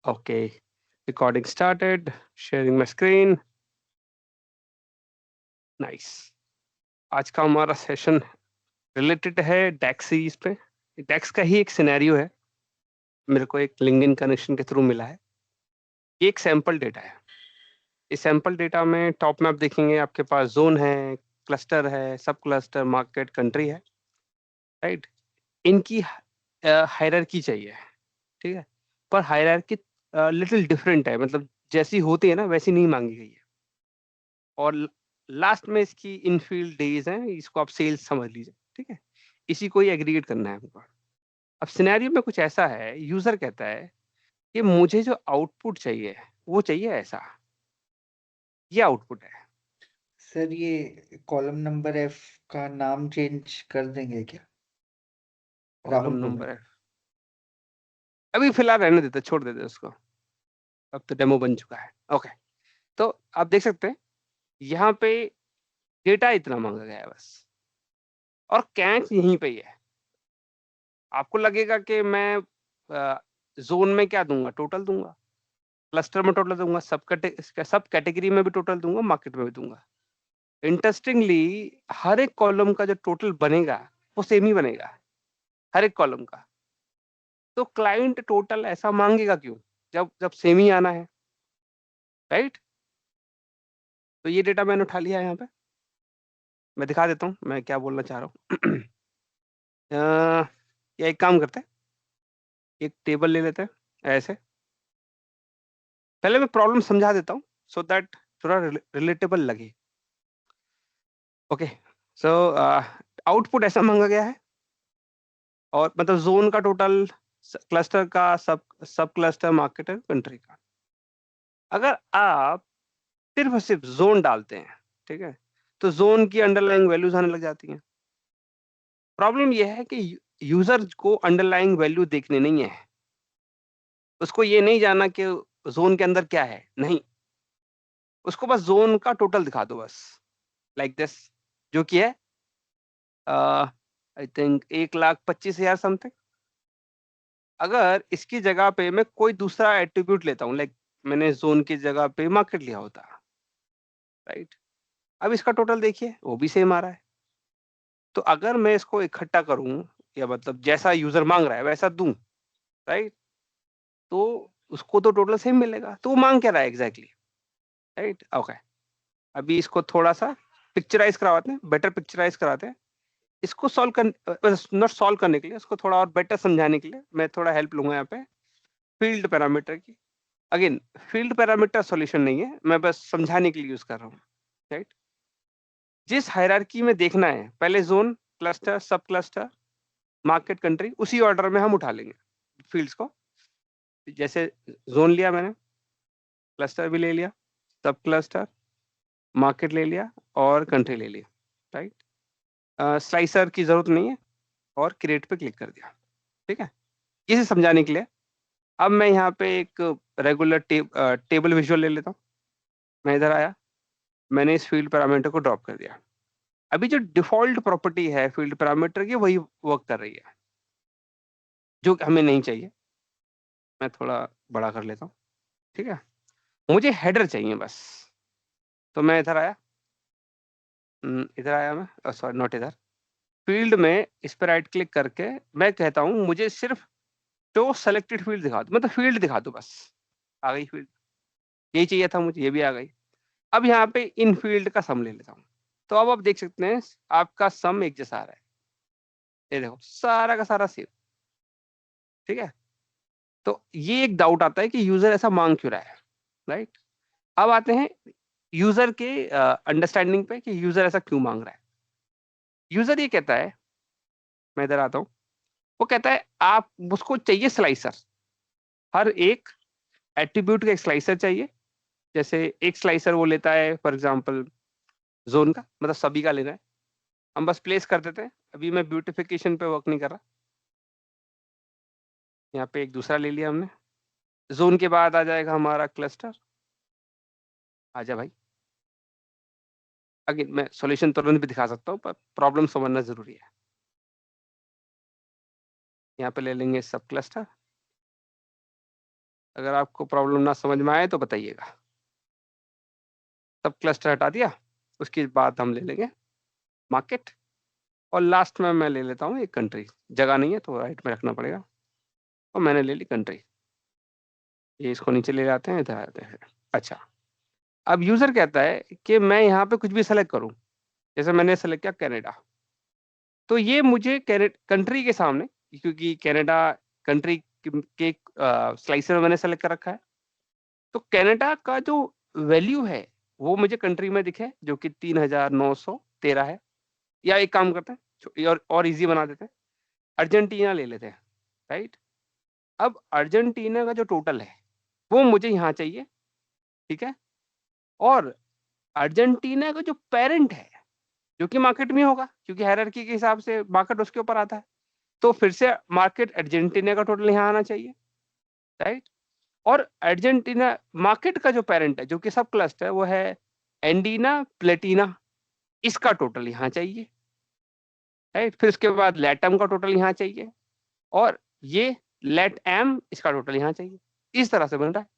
Okay, recording started, sharing my screen. Nice. आज का हमारा सेशन रिलेटेड है डेक्स सीरीज पे। डेक्स का ही एक सिनेरियो है, मेरे को एक लिंक्डइन कनेक्शन के थ्रू मिला है। ये एक सैंपल डेटा है। इस सैंपल डेटा में टॉप में आप देखेंगे आपके पास जोन है, क्लस्टर है, सब क्लस्टर, मार्केट, कंट्री है, राइट। इनकी हायरार्की चाहिए, ठीक है। पर हायरार्की लिटिल डिफरेंट है, मतलब जैसी होती है ना वैसी नहीं मांगी गई है। और लास्ट में इसकी इनफील्ड डेज हैं, इसको आप सेल्स समझ लीजिए, ठीक है। इसी को ही एग्रीगेट करना है हमको। अब सिनेरियो में कुछ ऐसा है, यूजर कहता है कि मुझे जो आउटपुट चाहिए वो चाहिए ऐसा, ये आउटपुट है। सर ये कॉलम नंबर एफ का नाम चेंज कर देंगे क्या? कॉलम राहुल बोल रहा नंबर है, अभी फिलहाल रहने देते, छोड़ देते उसको, अब तो डेमो बन चुका है। ओके, तो आप देख सकते हैं यहाँ पे डेटा इतना मांगा गया है बस, और कैच यहीं पे ही है। आपको लगेगा कि मैं जोन में क्या दूंगा, टोटल दूंगा, क्लस्टर में टोटल दूंगा, सब कैटेगरी में भी टोटल दूंगा, मार्केट में भी दूंगा। इंटरेस्टिंगली हर एक कॉलम का जो टोटल बनेगा वो सेम ही बनेगा, हर एक कॉलम का। तो क्लाइंट टोटल ऐसा मांगेगा क्यों, जब जब सेम ही आना है, राइट। तो ये डेटा मैंने उठा लिया है यहाँ पे, मैं दिखा देता हूँ मैं क्या बोलना चाह रहा हूँ। या एक काम करते हैं, एक टेबल ले लेते हैं ऐसे। पहले मैं प्रॉब्लम समझा देता हूँ सो दैट थोड़ा रिलेटेबल लगे। ओके, सो आउटपुट ऐसा मांगा गया है, और मतलब जोन का टोटल, क्लस्टर का, सब सब क्लस्टर, मार्केट, कंट्री का। अगर आप सिर्फ और सिर्फ जोन डालते हैं, ठीक है, तो जोन की अंडरलाइंग वैल्यूज आने लग जाती हैं। प्रॉब्लम यह है कि यूजर को अंडरलाइंग वैल्यू देखने नहीं है, उसको ये नहीं जानना कि जोन के अंदर क्या है, नहीं, उसको बस जोन का टोटल दिखा दो बस, लाइक दिस, जो कि है आई थिंक 1,25,000 समथिंग। अगर इसकी जगह पे मैं कोई दूसरा एट्रीब्यूट लेता हूँ, लाइक मैंने जोन की जगह पे मार्केट लिया होता, राइट। अब इसका टोटल देखिए वो भी सेम आ रहा है। तो अगर मैं इसको इकट्ठा करूं, या मतलब जैसा यूजर मांग रहा है वैसा दूं, राइट, तो उसको तो टोटल सेम मिलेगा। तो वो मांग क्या रहा है एग्जैक्टली, राइट। ओके, अभी इसको थोड़ा सा पिक्चराइज करवाते हैं, बेटर पिक्चराइज कराते हैं। इसको सॉल्व कर, नॉट सॉल्व करने के लिए, इसको थोड़ा और बेटर समझाने के लिए मैं थोड़ा हेल्प लूंगा यहाँ पे फील्ड पैरामीटर की। अगेन, फील्ड पैरामीटर सॉल्यूशन नहीं है, मैं बस समझाने के लिए यूज कर रहा हूँ, राइट। जिस हायरार्की में देखना है, पहले जोन, क्लस्टर, सब क्लस्टर, मार्केट, कंट्री, उसी ऑर्डर में हम उठा लेंगे फील्ड्स को। जैसे जोन लिया मैंने, क्लस्टर भी ले लिया, सब क्लस्टर, मार्केट ले लिया, और कंट्री ले लिया, राइट। स्लाइसर की जरूरत नहीं है, और क्रिएट पे क्लिक कर दिया, ठीक है। इसे समझाने के लिए अब मैं यहाँ पे एक रेगुलर टेबल विजुअल ले लेता हूँ। मैं इधर आया, मैंने इस फील्ड पैरामीटर को ड्रॉप कर दिया। अभी जो डिफॉल्ट प्रॉपर्टी है फील्ड पैरामीटर की, वही वर्क कर रही है, जो हमें नहीं चाहिए। मैं थोड़ा बड़ा कर लेता हूँ, ठीक है। मुझे हेडर चाहिए बस। तो मैं इधर आया, इधर आया मैं, सॉरी नॉट इधर, फील्ड में इस पर राइट क्लिक करके मैं कहता हूँ मुझे सिर्फ शो सेलेक्टेड फील्ड दिखा दो, मतलब फील्ड दिखा दो बस। आ गई फील्ड, यही चाहिए था मुझे, ये भी आ गई। अब यहाँ पे इन फील्ड का सम ले लेता हूँ। तो अब आप देख सकते हैं आपका सम एक जैसा आ रहा है, ये देखो सारा का सारा सेम, ठीक है। तो ये एक डाउट आता है कि यूजर ऐसा मांग क्यों रहा है, राइट। अब आते हैं यूजर के अंडरस्टैंडिंग पे कि यूजर ऐसा क्यों मांग रहा है। यूजर ये कहता है, मैं इधर आता हूँ, वो कहता है आप उसको चाहिए स्लाइसर, हर एक एट्रीब्यूट का एक स्लाइसर चाहिए। जैसे एक स्लाइसर वो लेता है फॉर एग्जांपल जोन का, मतलब सभी का लेना है, हम बस प्लेस कर देते हैं। अभी मैं ब्यूटिफिकेशन पे वर्क नहीं कर रहा, यहाँ पे एक दूसरा ले लिया हमने। जोन के बाद आ जाएगा हमारा क्लस्टर, आजा भाई। अगेन मैं सॉल्यूशन तुरंत भी दिखा सकता हूँ, पर प्रॉब्लम समझना जरूरी है। यहाँ पे ले लेंगे सब क्लस्टर, अगर आपको प्रॉब्लम ना समझ में आए तो बताइएगा। सब क्लस्टर हटा दिया, उसके बाद हम ले लेंगे मार्केट, और लास्ट में मैं ले लेता हूँ एक कंट्री। जगह नहीं है तो राइट में रखना पड़ेगा, और मैंने ले ली कंट्री। ये इसको नीचे ले जाते हैं, इधर आते हैं। अच्छा, अब यूजर कहता है कि मैं यहाँ पे कुछ भी सेलेक्ट करूँ, जैसे मैंने सेलेक्ट किया कनाडा, तो ये मुझे कंट्री के सामने, क्योंकि कनाडा कंट्री के स्लाइसर में मैंने सेलेक्ट कर रखा है, तो कनाडा का जो वैल्यू है वो मुझे कंट्री में दिखे, जो कि 3913 है। या एक काम करते हैं, और इजी बना देते हैं, अर्जेंटीना ले लेते हैं, राइट। अब अर्जेंटीना का जो टोटल है वो मुझे यहाँ चाहिए, ठीक है। और अर्जेंटीना का जो पेरेंट है, जो कि मार्केट में होगा, क्योंकि हायरार्की के हिसाब से मार्केट उसके ऊपर आता है, तो फिर से मार्केट अर्जेंटीना का टोटल यहाँ आना चाहिए, राइट। और अर्जेंटीना मार्केट का जो पेरेंट है, जो कि सब क्लस्टर है, वो है एंडीना प्लेटिना, इसका टोटल यहाँ चाहिए, राइट। फिर उसके बाद लैटम का टोटल यहाँ चाहिए, और ये लेट एम, इसका टोटल यहाँ चाहिए। इस तरह से बन रहा है।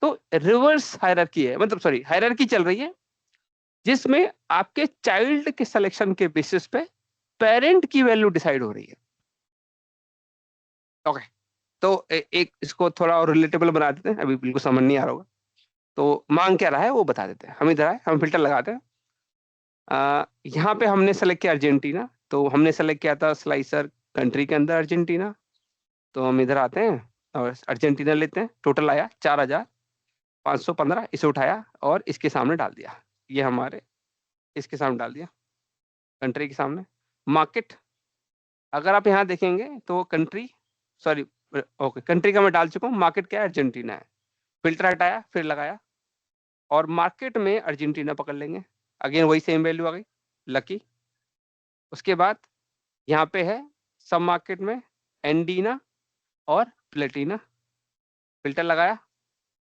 तो रिवर्स हायरार्की है, मतलब सॉरी हायरार्की चल रही है, जिसमें आपके चाइल्ड के सिलेक्शन के बेसिस पे पेरेंट की वैल्यू डिसाइड हो रही है। ओके, तो एक इसको थोड़ा और रिलेटेबल बना देते हैं, अभी बिल्कुल समझ नहीं आ रहा होगा, तो मांग क्या रहा है वो बता देते हैं। हम इधर आए, हम फिल्टर लगाते हैं। यहाँ पे हमने सेलेक्ट किया अर्जेंटीना, तो हमने सेलेक्ट किया था स्लाइसर कंट्री के अंदर अर्जेंटीना, तो हम इधर आते हैं और अर्जेंटीना लेते हैं। टोटल आया 4515, इसे उठाया और इसके सामने डाल दिया, ये हमारे इसके सामने डाल दिया, कंट्री के सामने। मार्केट, अगर आप यहाँ देखेंगे तो कंट्री, सॉरी ओके, कंट्री का मैं डाल चुका हूँ, मार्केट क्या है, अर्जेंटीना है। फिल्टर हटाया, फिर लगाया, और मार्केट में अर्जेंटीना पकड़ लेंगे। अगेन वही सेम वैल्यू आ गई, लकी। उसके बाद यहाँ पे है सब मार्केट में एंडीना और प्लेटिना, फिल्टर लगाया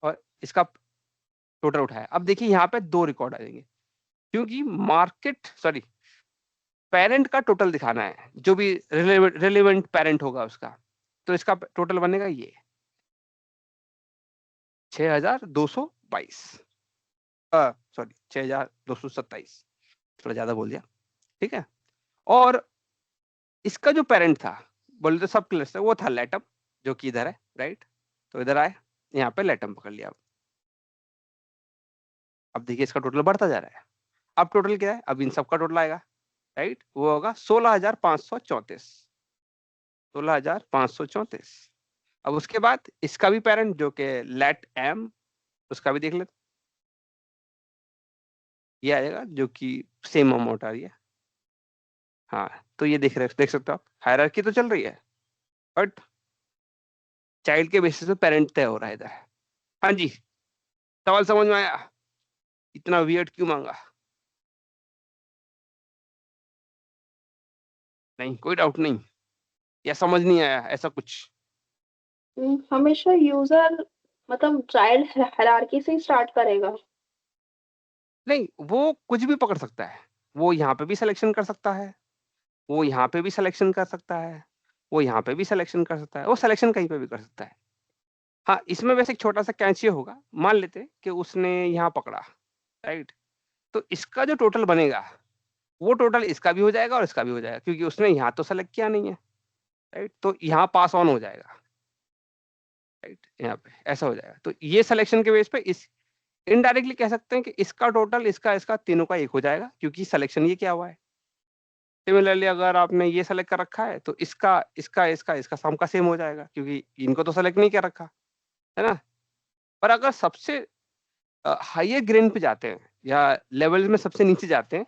और इसका टोटल उठाया। अब देखिए यहाँ पे 2 रिकॉर्ड आ जाएंगे, क्योंकि मार्केट सॉरी पेरेंट का टोटल दिखाना है, जो भी रिलेवेंट पेरेंट होगा उसका, तो इसका टोटल बनेगा ये 6222, सॉरी 6227, थोड़ा ज्यादा बोल दिया, ठीक है। और इसका जो पेरेंट था, बोले तो सब क्लस्टर, वो था लेटम, जो कि इधर है, राइट। तो इधर आए, यहाँ पे लेटम पकड़ लिया। अब देखिए इसका टोटल बढ़ता जा रहा है। अब टोटल क्या है, अब इन सब का टोटल आएगा, राइट, वो होगा 16534, 16534। अब उसके बाद इसका भी पेरेंट, जो कि लेट एम, उसका भी देख लेते, ये आएगा जो कि सेम अमाउंट आ रही है। हाँ, तो ये देख सकते हो आप, हायरार्की तो चल रही है, बट चाइल्ड के बेसिस पे पेरेंट तय हो रहा है इधर। हाँ जी, सवाल समझ में आया? इतना वियर्ड क्यों मांगा? नहीं, कोई डाउट नहीं, या समझ नहीं आया ऐसा कुछ? हमेशा यूजर मतलब चाइल्ड हायरार्की से ही स्टार्ट करेगा। नहीं, वो कुछ भी पकड़ सकता है, वो यहाँ पे भी सिलेक्शन कर सकता है, वो यहाँ पे भी सिलेक्शन कर सकता है, वो यहाँ पे भी सिलेक्शन कर सकता है, वो सिलेक्शन कहीं पे भी कर सकता है। हाँ, इसमें वैसे एक छोटा सा कैच ये होगा, मान लेते कि उसने यहाँ पकड़ा, राइट, तो इसका जो टोटल बनेगा वो टोटल इसका भी हो जाएगा और इसका भी हो जाएगा, क्योंकि उसने यहाँ तो सेलेक्ट किया नहीं है, राइट, तो यहाँ पास ऑन हो जाएगा, राइट, यहाँ पे ऐसा हो जाएगा। तो ये सिलेक्शन के बेस पे इस इनडायरेक्टली कह सकते हैं कि इसका टोटल इसका इसका तीनों का एक हो जाएगा, क्योंकि सिलेक्शन ये क्या हुआ है। सिमिलरली अगर आपने ये सेलेक्ट कर रखा है तो इसका इसका इसका इसका सम का सेम हो जाएगा, क्योंकि इनको तो सेलेक्ट नहीं कर रखा है ना। पर अगर सबसे हाईयर ग्रेड पे जाते हैं या लेवल में सबसे नीचे जाते हैं,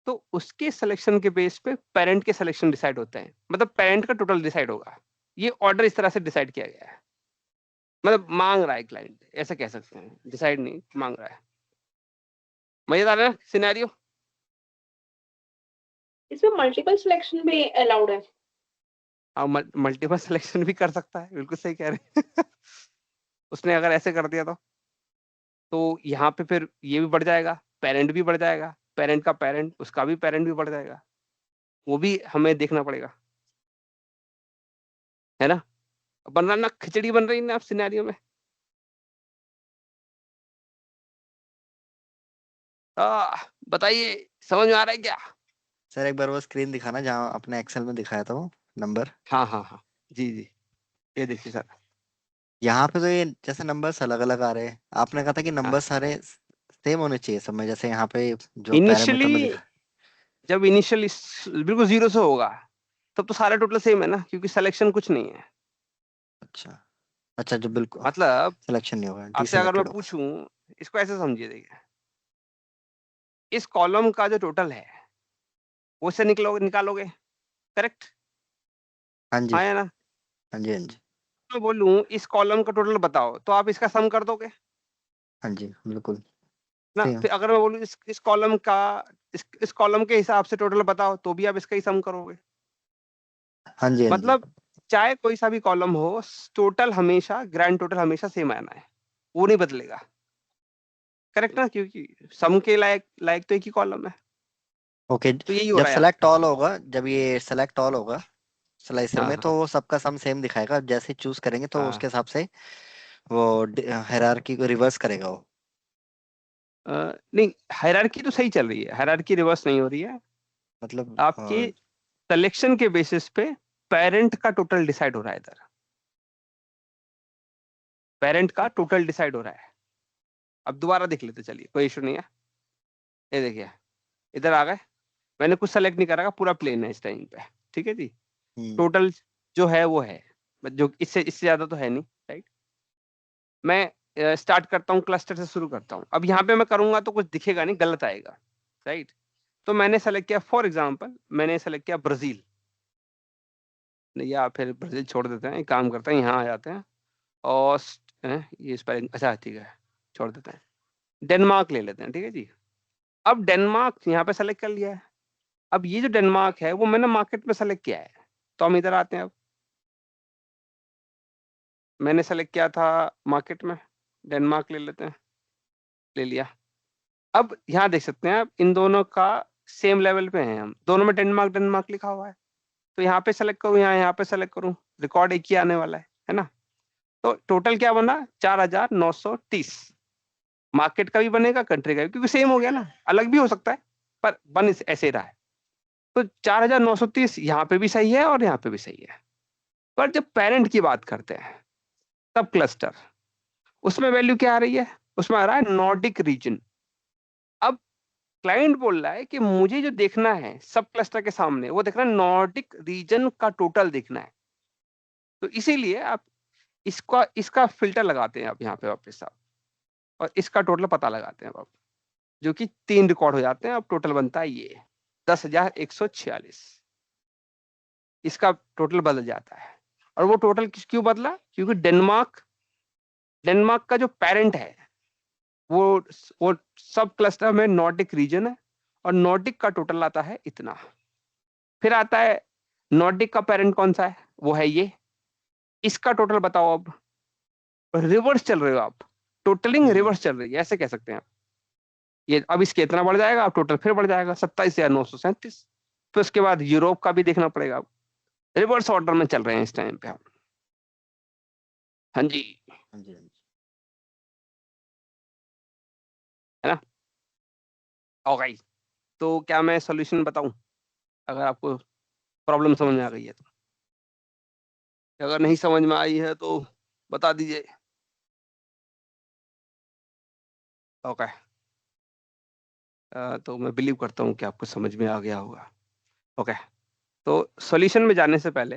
तो उसके सिलेक्शन के बेस पे पेरेंट के सिलेक्शन डिसाइड होते हैं, मतलब पेरेंट का टोटल डिसाइड होगा। ये ऑर्डर इस तरह से डिसाइड किया गया है, मतलब मांग रहा है क्लाइंट, ऐसा कह सकते हैं, डिसाइड नहीं, मांग रहा है। मजेदार है ना सिनेरियो? इसमें मल्टीपल सिलेक्शन भी अलाउड है। हाँ, मल्टीपल सिलेक्शन भी कर सकता है, बिल्कुल सही कह रहे हैं। उसने अगर ऐसे कर दिया तो यहाँ पे फिर ये भी बढ़ जाएगा, पेरेंट भी बढ़ जाएगा, पेरेंट का पेरेंट, उसका भी पेरेंट भी बढ़ जाएगा, वो भी हमें देखना पड़ेगा, है ना। बन रहा ना, खिचड़ी बन रही ना आप सिनेरियो में। बताइए, समझ में आ रहा है क्या? सर एक बार वो स्क्रीन दिखाना जहाँ आपने एक्सेल में दिखाया था वो नंबर। हाँ हाँ हाँ, जी जी, ये देखिए सर। यहाँ पे तो ये जैसे नंबर्स अलग अलग आ रहे हैं, आपने कहा था कि नंबर हाँ, सारे सेम होने चाहिए सब में, जैसे यहाँ पे जो पैरामीटर में इनिशियली दिखा। जब इनिशियल बिल्कुल जीरो से होगा तब तो सारे टोटल सेम है ना, क्योंकि सिलेक्शन कुछ नहीं है। अच्छा अच्छा, जो बिल्कुल मतलब सिलेक्शन नहीं होगा, आपसे अगर मैं डीसिलेक्टेड होगा। पूछूं, इसको ऐसे समझिए, देखिए इस कॉलम का जो टोटल है वो से निकालोगे, करेक्ट? हाँ जी हाँ या ना? हाँ जी हाँ जी मैं बोलूं इस कॉलम का टोटल बताओ, तो आप इसका सम कर दोगे हाँ जी, बिल्कुल ना। सेम। फिर अगर मैं बोलूं इस कॉलम का, इस कॉलम के हिसाब से टोटल बताओ, तो भी आप इसका ही सम करोगे। हाँ जी हाँ जी। मतलब चाहे कोई सा भी कॉलम हो, टोटल हमेशा, ग्रैंड टोटल हमेशा सेम आना है, वो नहीं बदलेगा, करेक्ट ना? क्योंकि सम के लायक लायक तो एक ही कॉलम है। ओके, तो यही हो जब रहा है यहाँ सेलेक्ट पे। ऑल होगा, जब ये सेलेक्ट ऑल होगा स्लाइसर हाँ में, तो हाँ वो सबका सम सेम दिखाएगा। जैसे ही चूज करेंगे तो हाँ। उसके हिसाब से वो हायरार्की को रिवर्स करेगा वो। नहीं, हायरार्की तो सही चल रही है, हायरार्की रिवर्स नहीं हो रही है। मतलब आपके सिलेक्शन के बेसिस पे पेरेंट का टोटल डिसाइड हो रहा है इधर, पेरेंट का टोटल डिसाइड हो रहा है। अब दोबारा देख लेते, चलिए कोई इशू नहीं है। ये देखिए, इधर आ गए, मैंने कुछ सेलेक्ट नहीं करा, पूरा प्लेन है इस टाइम पे, ठीक है जी। हम्म, टोटल जो है वो है, जो इससे इससे ज्यादा तो है नहीं, राइट। मैं स्टार्ट करता हूँ, क्लस्टर से शुरू करता हूँ। अब यहाँ पे मैं करूंगा तो कुछ दिखेगा नहीं, गलत आएगा, राइट। तो मैंने सेलेक्ट किया, फॉर एग्जाम्पल मैंने सेलेक्ट किया ब्राजील, या फिर ब्राजील छोड़ देते हैं, एक काम करते हैं यहाँ आ जाते हैं, और ये स्पेलिंग अच्छा ठीक है, छोड़ देते हैं, डेनमार्क ले लेते हैं, ठीक है जी। अब डेनमार्क यहाँ पे सेलेक्ट कर लिया है। अब ये जो डेनमार्क है वो मैंने मार्केट में सेलेक्ट किया है, तो हम इधर आते हैं। अब मैंने सेलेक्ट किया था मार्केट में, डेनमार्क ले लेते हैं, ले लिया। अब यहाँ देख सकते हैं आप, इन दोनों का सेम लेवल पे हैं हम दोनों में, डेनमार्क डेनमार्क लिखा हुआ है। तो यहाँ पे सेलेक्ट करूँ, यहाँ पे सेलेक्ट करूँ, रिकॉर्ड एक ही आने वाला है ना। तो टोटल क्या बना, 4930। मार्केट का भी बनेगा, कंट्री का भी, क्योंकि सेम हो गया ना, अलग भी हो सकता है पर बन ऐसे ही रहा है। तो 4930 यहाँ पे भी सही है और यहाँ पे भी सही है। पर जब पेरेंट की बात करते हैं, तब क्लस्टर, उसमें वैल्यू क्या आ रही है, उसमें आ रहा है नॉर्डिक रीजन। अब क्लाइंट बोल रहा है कि मुझे जो देखना है सब क्लस्टर के सामने, वो देखना है नॉर्डिक रीजन का टोटल देखना है। तो इसीलिए आप इसका इसका फिल्टर लगाते हैं आप यहाँ पे वापस आप, और इसका टोटल पता लगाते हैं आप, जो कि 3 रिकॉर्ड हो जाते हैं। अब टोटल बनता है ये 10,146। इसका टोटल बदल जाता है। और वो टोटल क्यों बदला, क्योंकि डेनमार्क, डेनमार्क का जो पेरेंट है वो वो सब क्लस्टर में नॉर्डिक रीजन है, और नॉर्डिक का टोटल आता है इतना। फिर आता है नॉर्डिक का पेरेंट कौन सा है, वो है ये, इसका टोटल बताओ। अब रिवर्स चल रहे हो आप, टोटलिंग हम्म, रिवर्स चल रही है, ऐसे कह सकते हैं आप। ये अब इसके इतना बढ़ जाएगा, अब टोटल फिर बढ़ जाएगा 27,937। फिर उसके बाद यूरोप का भी देखना पड़ेगा। अब रिवर्स ऑर्डर में चल रहे हैं इस टाइम पे हम। हाँ जी, हाँ जी हाँ जी। है ना। ओके, तो क्या मैं सॉल्यूशन बताऊं, अगर आपको प्रॉब्लम समझ में आ गई है तो? अगर नहीं समझ में आई है तो बता दीजिए। ओके, तो मैं बिलीव करता हूँ कि आपको समझ में आ गया होगा। ओके, तो सॉल्यूशन में जाने से पहले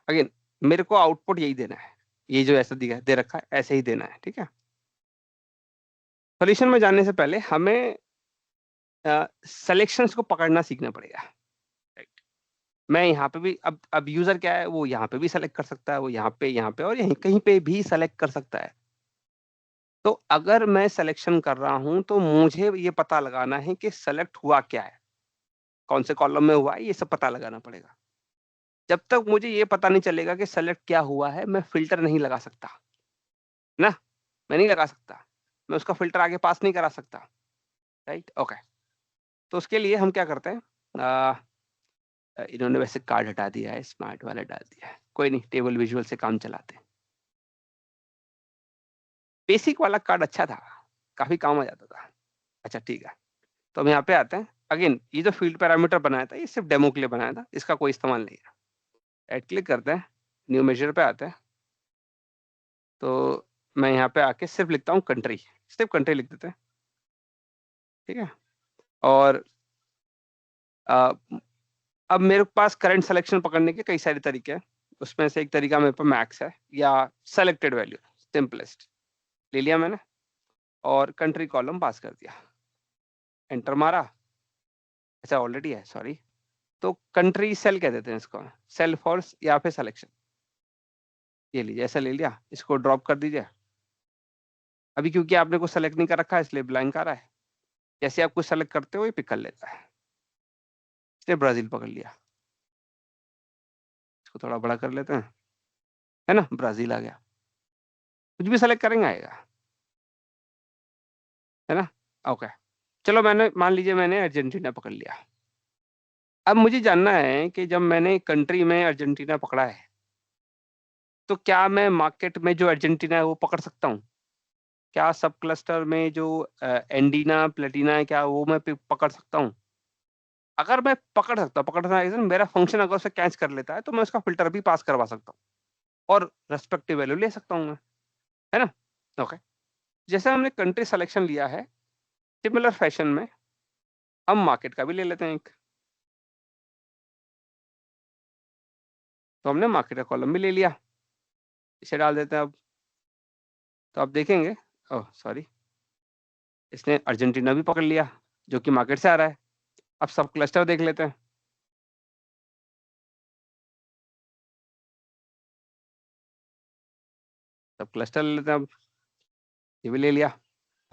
अगेन मेरे को आउटपुट यही देना है, ये जो ऐसा दिखा दे रखा है ऐसे ही देना है, ठीक है। सॉल्यूशन में जाने से पहले हमें सिलेक्शंस को पकड़ना सीखना पड़ेगा, राइट। मैं यहाँ पे भी, अब यूजर क्या है, वो यहाँ पे भी सेलेक्ट कर सकता है, वो यहाँ पे और यहीं कहीं पे भी सेलेक्ट कर सकता है। तो अगर मैं सिलेक्शन कर रहा हूं तो मुझे ये पता लगाना है कि सेलेक्ट हुआ क्या है, कौन से कॉलम में हुआ है, ये सब पता लगाना पड़ेगा। जब तक मुझे ये पता नहीं चलेगा कि सेलेक्ट क्या हुआ है, मैं फिल्टर नहीं लगा सकता ना, मैं नहीं लगा सकता, मैं उसका फिल्टर आगे पास नहीं करा सकता, राइट। ओके, तो उसके लिए हम क्या करते हैं, इन्होंने वैसे कार्ड हटा दिया है, स्मार्ट वाला डाल दिया है, कोई नहीं, टेबल विजुअल से काम चलाते हैं। बेसिक वाला कार्ड अच्छा था, काफी काम आ जाता था। अच्छा ठीक है, तो हम यहाँ पे आते हैं। अगेन ये जो फील्ड पैरामीटर बनाया था ये सिर्फ डेमो के लिए बनाया था, इसका कोई इस्तेमाल नहीं है। एड क्लिक करते हैं, न्यू मेजर पे आते हैं, तो मैं यहाँ पे आके सिर्फ लिखता हूँ कंट्री, सिर्फ कंट्री लिख देते हैं, ठीक है। और अब मेरे पास करंट सिलेक्शन पकड़ने के कई सारे तरीके हैं, उसमें से एक तरीका मेरे पास मैक्स है या सेलेक्टेड वैल्यू, सिंपलेस्ट ले लिया मैंने और कंट्री कॉलम पास कर दिया, एंटर मारा। अच्छा ऑलरेडी है, सॉरी, तो कंट्री सेल कह देते हैं इसको, सेल फॉर या फिर सिलेक्शन। ये लीजिए, ऐसा ले लिया, इसको ड्रॉप कर दीजिए। अभी क्योंकि आपने कुछ सेलेक्ट नहीं कर रखा है इसलिए ब्लैंक आ रहा है, जैसे आप कुछ सेलेक्ट करते हो ये पिक कर लेता है। इसने ब्राजील पकड़ लिया, इसको थोड़ा बड़ा कर लेते हैं, है ना, ब्राजील आ गया। कुछ भी सेलेक्ट करेंगे आएगा, है ना। ओके, चलो मैंने मान लीजिए मैंने अर्जेंटीना पकड़ लिया। अब मुझे जानना है कि जब मैंने कंट्री में अर्जेंटीना पकड़ा है तो क्या मैं मार्केट में जो अर्जेंटीना है वो पकड़ सकता हूँ? क्या सब क्लस्टर में जो एंडीना प्लेटिना है क्या वो मैं पकड़ सकता हूँ? अगर मैं पकड़ सकता हूँ, पकड़ना है मेरा फंक्शन अगर उसे कैच कर लेता है तो मैं उसका फिल्टर भी पास करवा सकता हूँ और रेस्पेक्टिव वैल्यू ले सकता हूँ मैं, है ना। ओके, जैसे हमने कंट्री सिलेक्शन लिया है, सिमिलर फैशन में हम मार्केट का भी ले लेते हैं एक, तो हमने मार्केट का कॉलम भी ले लिया, इसे डाल देते हैं अब। तो आप देखेंगे, ओह सॉरी, इसने अर्जेंटीना भी पकड़ लिया जो कि मार्केट से आ रहा है। अब सब क्लस्टर देख लेते हैं, सब क्लस्टर ले लेते हैं अब, ये भी ले लिया।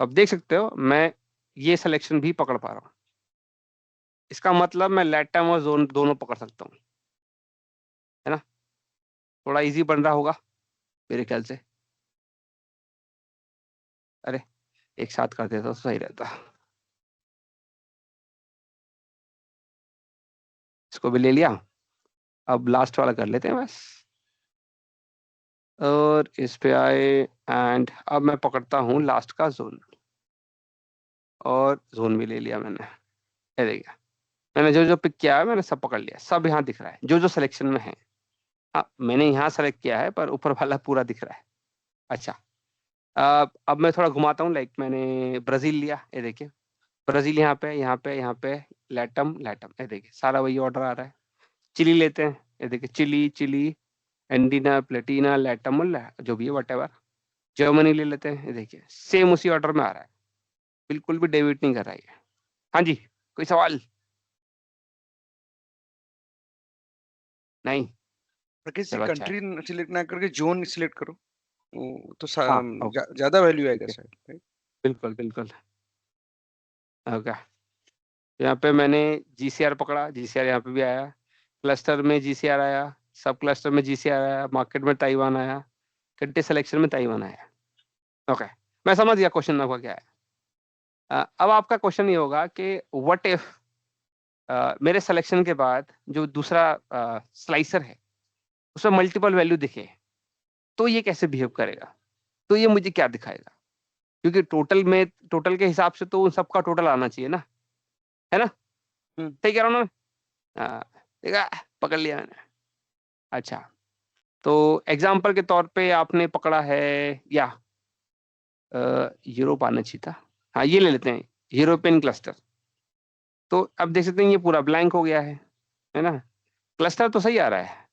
अब देख सकते हो मैं ये सिलेक्शन भी पकड़ पा रहा हूँ, इसका मतलब मैं लैटम और जोन दोनों पकड़ सकता हूँ, है ना। थोड़ा इजी बन रहा होगा मेरे ख्याल से। अरे एक साथ कर देता तो सही रहता। इसको भी ले लिया, अब लास्ट वाला कर लेते हैं बस, और इस पे आए एंड अब मैं पकड़ता हूँ लास्ट का जोन, और जोन भी ले लिया मैंने। ये देखिए मैंने जो जो पिक किया है मैंने सब पकड़ लिया, सब यहाँ दिख रहा है जो जो सिलेक्शन में है। हाँ मैंने यहाँ सेलेक्ट किया है पर ऊपर वाला पूरा दिख रहा है। अच्छा, अब मैं थोड़ा घुमाता हूँ, लाइक मैंने ब्राजील लिया, ये देखिए ब्राजील यहाँ पे यहाँ पे यहाँ पे, लैटम लैटम, ये देखिए सारा वही ऑर्डर आ रहा है। चिली लेते हैं, ये देखिए चिली चिली, एंडीना प्लेटिना लैटम जो भी है वटेवर। जर्मनी ले लेते हैं, ये देखिए सेम उसी ऑर्डर में आ रहा है, बिल्कुल भी डेविएट नहीं कर रहा है। हाँ जी, कोई सवाल? नहीं, राकेश जी चलो अच्छा है। कंट्री सिलेक्ट ना करके जोन सिलेक्ट करो, वो तो हाँ ओके, ज्यादा वैल्यू आएगा ठीक है, शायद, right? बिल्कुल बिल्कुल। ओके, यहाँ पे मैंने जीसीआर पकड़ा, जीसीआर यहाँ पे भी आया, क्लस्टर में जीसीआर आया, सब क्लस्टर में जीसीआर आया, मार्केट में ताइवान आया, कंट्री सिलेक्शन में ताइवान आया। ओके, मैं समझ गया क्वेश्चन आपका क्या है। अब आपका क्वेश्चन ये होगा कि व्हाट इफ मेरे सिलेक्शन के बाद जो दूसरा स्लाइसर है उसमें मल्टीपल वैल्यू दिखे तो ये कैसे बिहेव करेगा, तो ये मुझे क्या दिखाएगा, क्योंकि टोटल के हिसाब से तो उन सबका टोटल आना चाहिए ना, है ना। सही कह रहा हूँ ना। देखा, पकड़ लिया मैंने। अच्छा, तो एग्जाम्पल के तौर पे आपने पकड़ा है या यूरोप आना चाहिए था, हाँ ये ले लेते हैं यूरोपियन क्लस्टर। तो अब देख सकते हैं ये पूरा ब्लैंक हो गया है ना। क्लस्टर तो सही आ रहा है,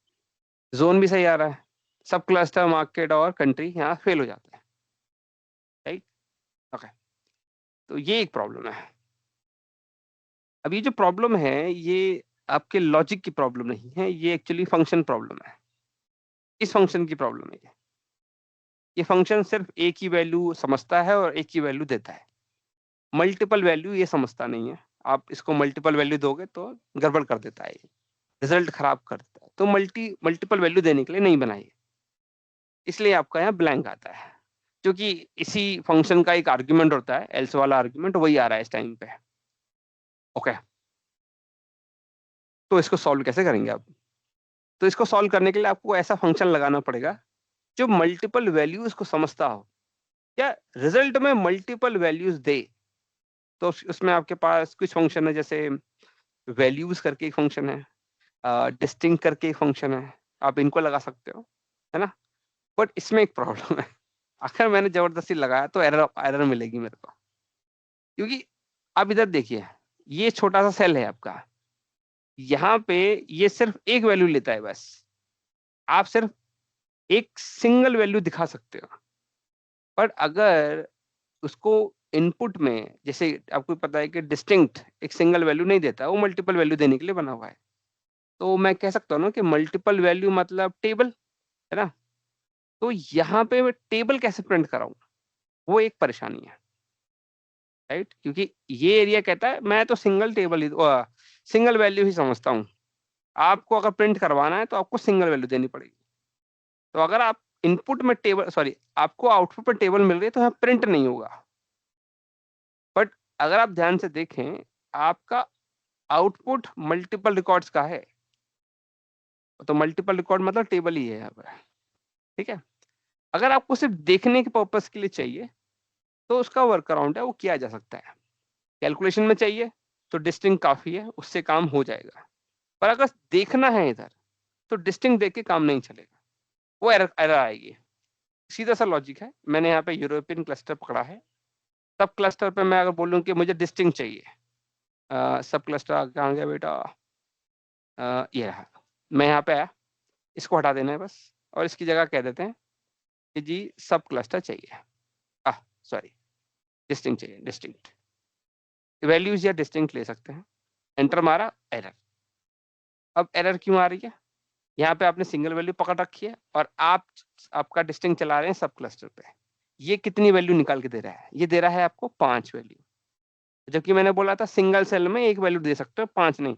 जोन भी सही आ रहा है, सब क्लस्टर मार्केट और कंट्री यहाँ फेल हो जाता है, राइट। ओके, तो ये एक प्रॉब्लम है। अब ये जो प्रॉब्लम है ये आपके लॉजिक की प्रॉब्लम नहीं है, ये एक्चुअली फंक्शन प्रॉब्लम है। इस फंक्शन की प्रॉब्लम है ये फंक्शन सिर्फ एक ही वैल्यू समझता है और एक ही वैल्यू देता है, मल्टीपल वैल्यू ये समझता नहीं है। आप इसको मल्टीपल वैल्यू दोगे तो गड़बड़ कर देता है, रिजल्ट खराब कर देता है, तो मल्टीपल वैल्यू देने के लिए नहीं बनाई, इसलिए आपका यहाँ ब्लैंक आता है, क्योंकि इसी फंक्शन का एक आर्ग्यूमेंट होता है, एल्स वाला आर्ग्यूमेंट वही आ रहा है इस टाइम पे। ओके, तो इसको सॉल्व कैसे करेंगे आप? तो इसको सॉल्व करने के लिए आपको ऐसा फंक्शन लगाना पड़ेगा जो मल्टीपल वैल्यूज को समझता हो या रिजल्ट में मल्टीपल वैल्यूज दे, तो उसमें आपके पास कुछ फंक्शन है, जैसे वैल्यूज करके एक फंक्शन है, डिस्टिंक्ट करके एक फंक्शन है, आप इनको लगा सकते हो, है ना। बट इसमें एक प्रॉब्लम है, अगर मैंने जबरदस्ती लगाया तो एरर मिलेगी मेरे को, क्योंकि आप इधर देखिए, ये छोटा सा सेल है आपका, यहाँ पे ये सिर्फ एक वैल्यू लेता है बस, आप सिर्फ एक सिंगल वैल्यू दिखा सकते हो। पर अगर उसको इनपुट में, जैसे आपको पता है कि डिस्टिंक्ट एक सिंगल वैल्यू नहीं देता, वो मल्टीपल वैल्यू देने के लिए बना हुआ है, तो मैं कह सकता हूँ ना कि मल्टीपल वैल्यू मतलब टेबल, है ना। तो यहाँ पे मैं टेबल कैसे प्रिंट कराऊं, वो एक परेशानी है, राइट, क्योंकि ये एरिया कहता है मैं तो सिंगल टेबल ही सिंगल वैल्यू ही समझता हूँ, आपको अगर प्रिंट करवाना है तो आपको सिंगल वैल्यू देनी पड़ेगी। तो अगर आप इनपुट में टेबल, सॉरी, आपको आउटपुट पर टेबल मिल रही है तो यहाँ प्रिंट नहीं होगा। बट अगर आप ध्यान से देखें, आपका आउटपुट मल्टीपल रिकॉर्ड्स का है, तो मल्टीपल रिकॉर्ड मतलब टेबल ही है यहाँ पर, ठीक है। अगर आपको सिर्फ देखने के पर्पस के लिए चाहिए तो उसका वर्क अराउंड है, वो किया जा सकता है। कैलकुलेशन में चाहिए तो डिस्टिंक्ट काफी है, उससे काम हो जाएगा। पर अगर देखना है इधर तो डिस्टिंक्ट देख के काम नहीं चलेगा, वो एरर आएगी। सीधा सा लॉजिक है। मैंने यहाँ पे यूरोपियन क्लस्टर पकड़ा है, सब क्लस्टर पे मैं अगर बोलूँ कि मुझे डिस्टिंक्ट चाहिए, सब क्लस्टर कहाँ गया बेटा, ये रहा, मैं यहाँ पे आया, इसको हटा देना है बस, और इसकी जगह कह देते हैं कि जी सब क्लस्टर चाहिए, सॉरी डिस्टिंक्ट चाहिए, डिस्टिंक्ट वैल्यूज या डिस्टिंक्ट ले सकते हैं। एंटर मारा, एरर। अब एरर क्यों आ रही है, यहाँ पे आपने सिंगल वैल्यू पकड़ रखी है और आपका डिस्टिंक्ट चला रहे हैं सब क्लस्टर पे। ये कितनी वैल्यू निकाल के दे रहा है, ये दे रहा है आपको 5 वैल्यू, जबकि मैंने बोला था सिंगल सेल में एक वैल्यू दे सकते हो, 5 नहीं।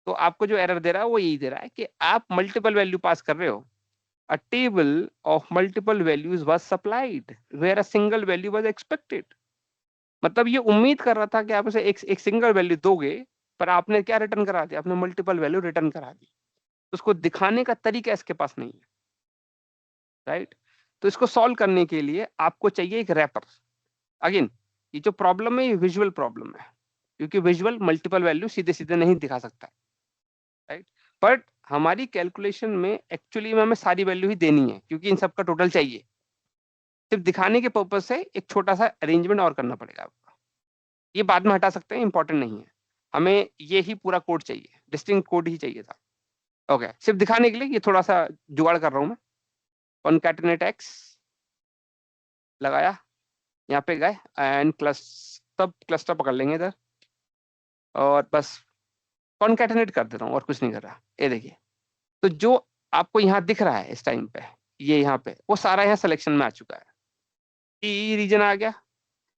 तो आपको जो एरर दे रहा है वो यही दे रहा है कि आप मल्टीपल वैल्यू पास कर रहे हो। A table of multiple values was supplied where a single value was expected. मतलब ये उम्मीद कर रहा था कि आप उसे एक सिंगल वैल्यू दोगे, पर आपने क्या रिटर्न करा दिया, आपने मल्टीपल वैल्यू रिटर्न करा दी। तो उसको दिखाने का तरीका इसके पास नहीं है, राइट। तो इसको सॉल्व करने के लिए आपको चाहिए एक रैपर। अगेन ये जो प्रॉब्लम है ये विजुअल प्रॉब्लम है, क्योंकि विजुअल मल्टीपल वैल्यू सीधे सीधे नहीं दिखा सकता, राइट। बट हमारी कैलकुलेशन में एक्चुअली में हमें सारी वैल्यू ही देनी है, क्योंकि इन सबका टोटल चाहिए। सिर्फ दिखाने के पर्पज से एक छोटा सा अरेंजमेंट और करना पड़ेगा आपको, ये बाद में हटा सकते हैं, इंपॉर्टेंट नहीं है। हमें ये ही पूरा कोड चाहिए, डिस्टिंक्ट कोड ही चाहिए था। ओके, सिर्फ दिखाने के लिए ये थोड़ा सा जुगाड़ कर रहा हूँ मैं। कॉन्कैटिनेट एक्स लगाया, यहाँ पे गए एंड सब क्लस्टर पकड़ लेंगे इधर, और बस कॉन्कैटिनेट कर देता हूँ और कुछ नहीं कर रहा। ये देखिए, तो जो आपको यहाँ दिख रहा है इस टाइम पे, ये यहाँ पे वो सारा यहाँ सिलेक्शन में आ चुका है। डी रीजन आ गया,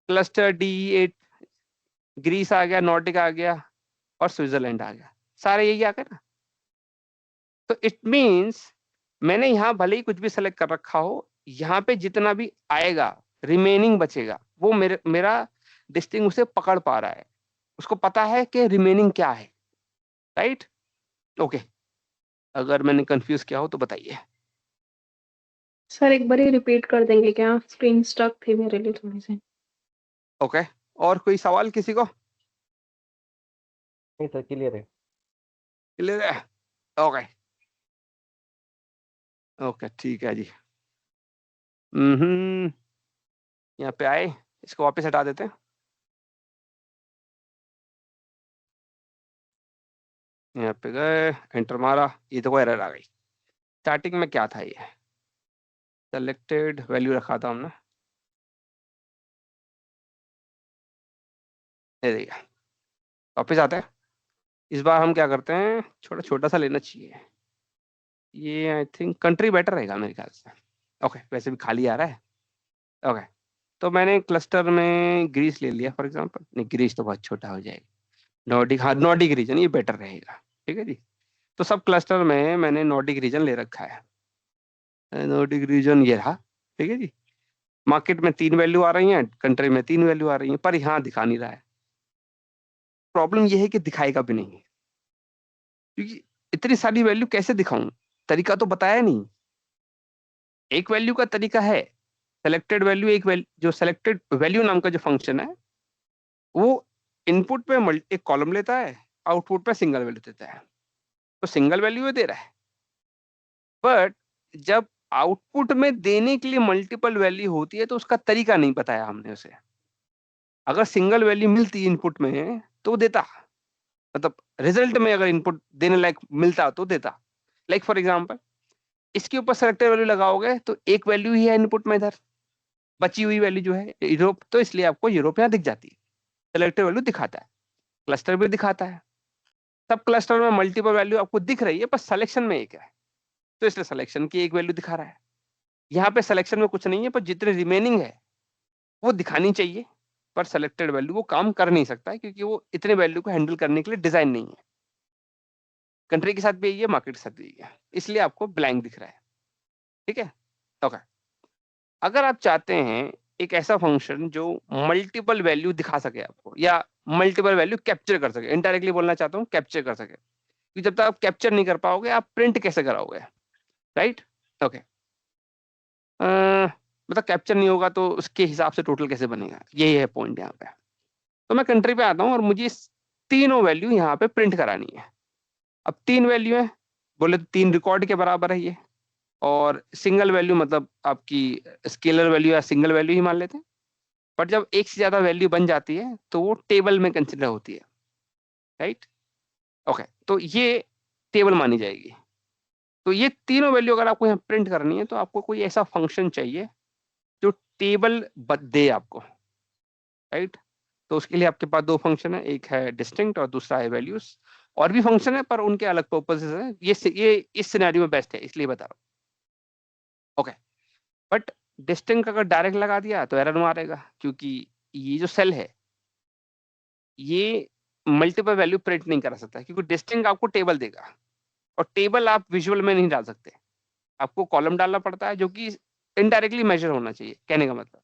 क्लस्टर D8, ग्रीस आ गया, नॉर्डिक आ गया और स्विट्जरलैंड आ गया, सारे यही आ गए ना। तो इट मीन्स मैंने यहाँ भले ही कुछ भी सेलेक्ट कर रखा हो, यहाँ पे जितना भी आएगा रिमेनिंग बचेगा, वो मेरा डिस्टिंग उसे पकड़ पा रहा है, उसको पता है कि रिमेनिंग क्या है, राइट। ओके, अगर मैंने कंफ्यूज किया हो तो बताइए। सर एक बार ही रिपीट कर देंगे क्या, स्क्रीन स्टक थी मेरे लिए थोड़ी सी। ओके, और कोई सवाल किसी को? नहीं सर, क्लियर है। क्लियर है? ओके ओके, ठीक है जी। यहाँ पे आए, इसको वापस हटा देते हैं। यहाँ पे गए, एंटर मारा, ये देखो एरर आ गई। स्टार्टिंग में क्या था, ये सेलेक्टेड वैल्यू रखा था हमने, ये देखिए। वापस आते हैं, इस बार हम क्या करते हैं, छोटा छोटा सा लेना चाहिए। ये आई थिंक कंट्री बेटर रहेगा मेरे ख्याल से। ओके, वैसे भी खाली आ रहा है। ओके, तो मैंने क्लस्टर में ग्रीस ले लिया फॉर एग्जांपल। नहीं, ग्रीस तो बहुत छोटा हो जाएगा। नॉर्डिक, हाँ नॉर्डिक रीजन ये बेटर रहेगा, ठीक है जी। तो सब क्लस्टर में मैंने नॉर्डिक रीजन ले रखा है, नॉर्डिक रीजन ये रहा, ठीक है जी। मार्केट में 3 वैल्यू आ रही हैं, कंट्री में 3 वैल्यू आ रही हैं, पर यहाँ दिखा नहीं रहा है। प्रॉब्लम ये है कि दिखाएगा भी नहीं, क्योंकि इतनी सारी वैल्यू कैसे दिखाऊं, तरीका तो बताया नहीं। एक वैल्यू का तरीका है, सेलेक्टेड वैल्यू, एक जो सेलेक्टेड वैल्यू नाम का जो फंक्शन है वो इनपुट पे एक कॉलम लेता है, आउटपुट पे सिंगल वैल्यू देता है, तो सिंगल वैल्यू दे रहा है। बट जब आउटपुट में देने के लिए मल्टीपल वैल्यू होती है तो उसका तरीका नहीं बताया हमने उसे। अगर सिंगल वैल्यू मिलती इनपुट में तो वो देता, मतलब रिजल्ट में अगर इनपुट देने लायक मिलता तो देता। लाइक फॉर एग्जांपल, इसके ऊपर सेलेक्टेड वैल्यू लगाओगे तो एक वैल्यू ही है इनपुट में, इधर बची हुई वैल्यू जो है यूरोप, तो इसलिए आपको यूरोप यहाँ दिख जाती है, सेलेक्टेड वैल्यू दिखाता है। क्लस्टर भी दिखाता है, सब क्लस्टर में मल्टीपल वैल्यू आपको दिख रही है, पर सिलेक्शन में एक है, तो इसलिए सिलेक्शन की एक वैल्यू दिखा रहा है। यहाँ पे सिलेक्शन में कुछ नहीं है, पर जितने रिमेनिंग है वो दिखानी चाहिए, पर सेलेक्टेड वैल्यू वो काम कर नहीं सकता है, क्योंकि वो इतने वैल्यू को हैंडल करने के लिए डिजाइन नहीं है। कंट्री के साथ भी यही है, मार्केट के साथ भी यही है, इसलिए आपको ब्लैंक दिख रहा है। ठीक है, ओके। अगर आप चाहते हैं एक ऐसा फंक्शन जो मल्टीपल वैल्यू दिखा सके आपको, या मल्टीपल वैल्यू कैप्चर कर सके, इनडायरेक्टली बोलना चाहता हूँ कैप्चर कर सके, क्योंकि जब तक आप कैप्चर नहीं कर पाओगे आप प्रिंट कैसे कराओगे, राइट? ओके, मतलब कैप्चर नहीं होगा तो उसके हिसाब से टोटल कैसे बनेगा, यही है पॉइंट यहाँ पे। तो मैं कंट्री पे आता हूँ और मुझे तीनों वैल्यू यहाँ पे प्रिंट करानी है। अब 3 वैल्यू है, बोले तो 3 रिकॉर्ड के बराबर है ये, और सिंगल वैल्यू मतलब आपकी स्केलर वैल्यू या सिंगल वैल्यू ही मान लेते हैं। बट जब एक से ज्यादा वैल्यू बन जाती है तो वो टेबल में कंसिडर होती है, राइट? ओके, तो ये टेबल मानी जाएगी। तो ये तीनों वैल्यू अगर आपको यहाँ प्रिंट करनी है तो आपको कोई ऐसा फंक्शन चाहिए जो टेबल दे आपको, राइट? तो उसके लिए आपके पास 2 फंक्शन है, एक है डिस्टिंक्ट और दूसरा है वैल्यूज। और भी फंक्शन है पर उनके अलग पर्पसेस हैं, ये इस सिनेरियो में बेस्ट है इसलिए बता रहा हूँ। ओके, बट डिस्टिंक्ट अगर डायरेक्ट लगा दिया तो एरर मारेगा, क्योंकि ये जो सेल है ये मल्टीपल वैल्यू प्रिंट नहीं कर सकता, क्योंकि डिस्टिंक्ट आपको टेबल देगा, और टेबल आप विजुअल में नहीं डाल सकते, आपको कॉलम डालना पड़ता है जो कि इनडायरेक्टली मेजर होना चाहिए, कहने का मतलब।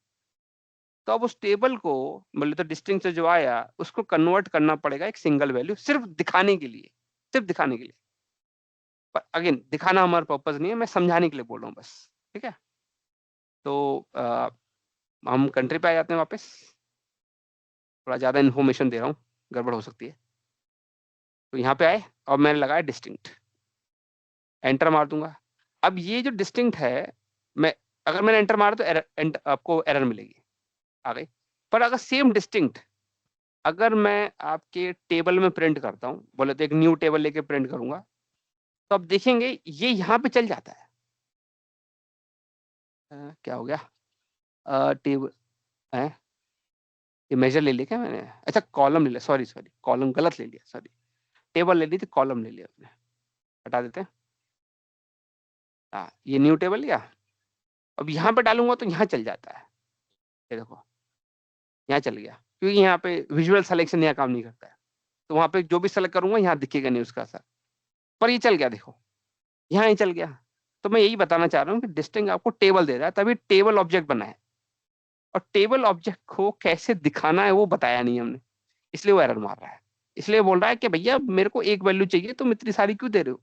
तो अब उस टेबल को मतलब तो डिस्टिंक्ट से जो आया उसको कन्वर्ट करना पड़ेगा एक सिंगल वैल्यू, सिर्फ दिखाने के लिए, सिर्फ दिखाने के लिए। पर अगेन दिखाना हमारा पर्पज नहीं है, मैं समझाने के लिए बोल रहा हूँ बस, ठीक है? तो हम कंट्री पे आ जाते हैं वापस, थोड़ा ज्यादा इन्फॉर्मेशन दे रहा हूँ, गड़बड़ हो सकती है। तो यहाँ पे आए और मैंने लगाया डिस्टिंक्ट, एंटर मार दूंगा। अब ये जो डिस्टिंक्ट है, मैं अगर मैंने एंटर मारा तो आपको एरर मिलेगी, आ गई। पर अगर सेम डिस्टिंक्ट अगर मैं आपके टेबल में प्रिंट करता हूँ, बोले तो एक न्यू टेबल लेके प्रिंट करूंगा, तो आप देखेंगे ये यहाँ पे चल जाता है। क्या हो गया, टेबल है, ये मेजर ले लिया क्या मैंने? अच्छा कॉलम ले लिया, सॉरी कॉलम गलत ले लिया, सॉरी टेबल ले ली थी, कॉलम ले लिया आपने, हटा देते हैं। ये न्यू टेबल लिया, अब यहाँ पे डालूंगा तो यहाँ चल जाता है, ये देखो यहाँ चल गया, क्योंकि यहाँ पे विजुअल सिलेक्शन यहाँ काम नहीं करता है, तो वहाँ पे जो भी सेलेक्ट करूंगा यहाँ दिखेगा नहीं उसका असर, पर ये चल गया, देखो यहाँ ही चल गया। तो मैं यही बताना चाह रहा हूँ कि डिस्टिंक्ट आपको टेबल दे रहा है, तभी टेबल ऑब्जेक्ट बना है, और टेबल ऑब्जेक्ट को कैसे दिखाना है वो बताया नहीं हमने, इसलिए वो एरर मार रहा है। इसलिए बोल रहा है कि भैया मेरे को एक वैल्यू चाहिए, तुम इतनी सारी क्यों दे रहे हो?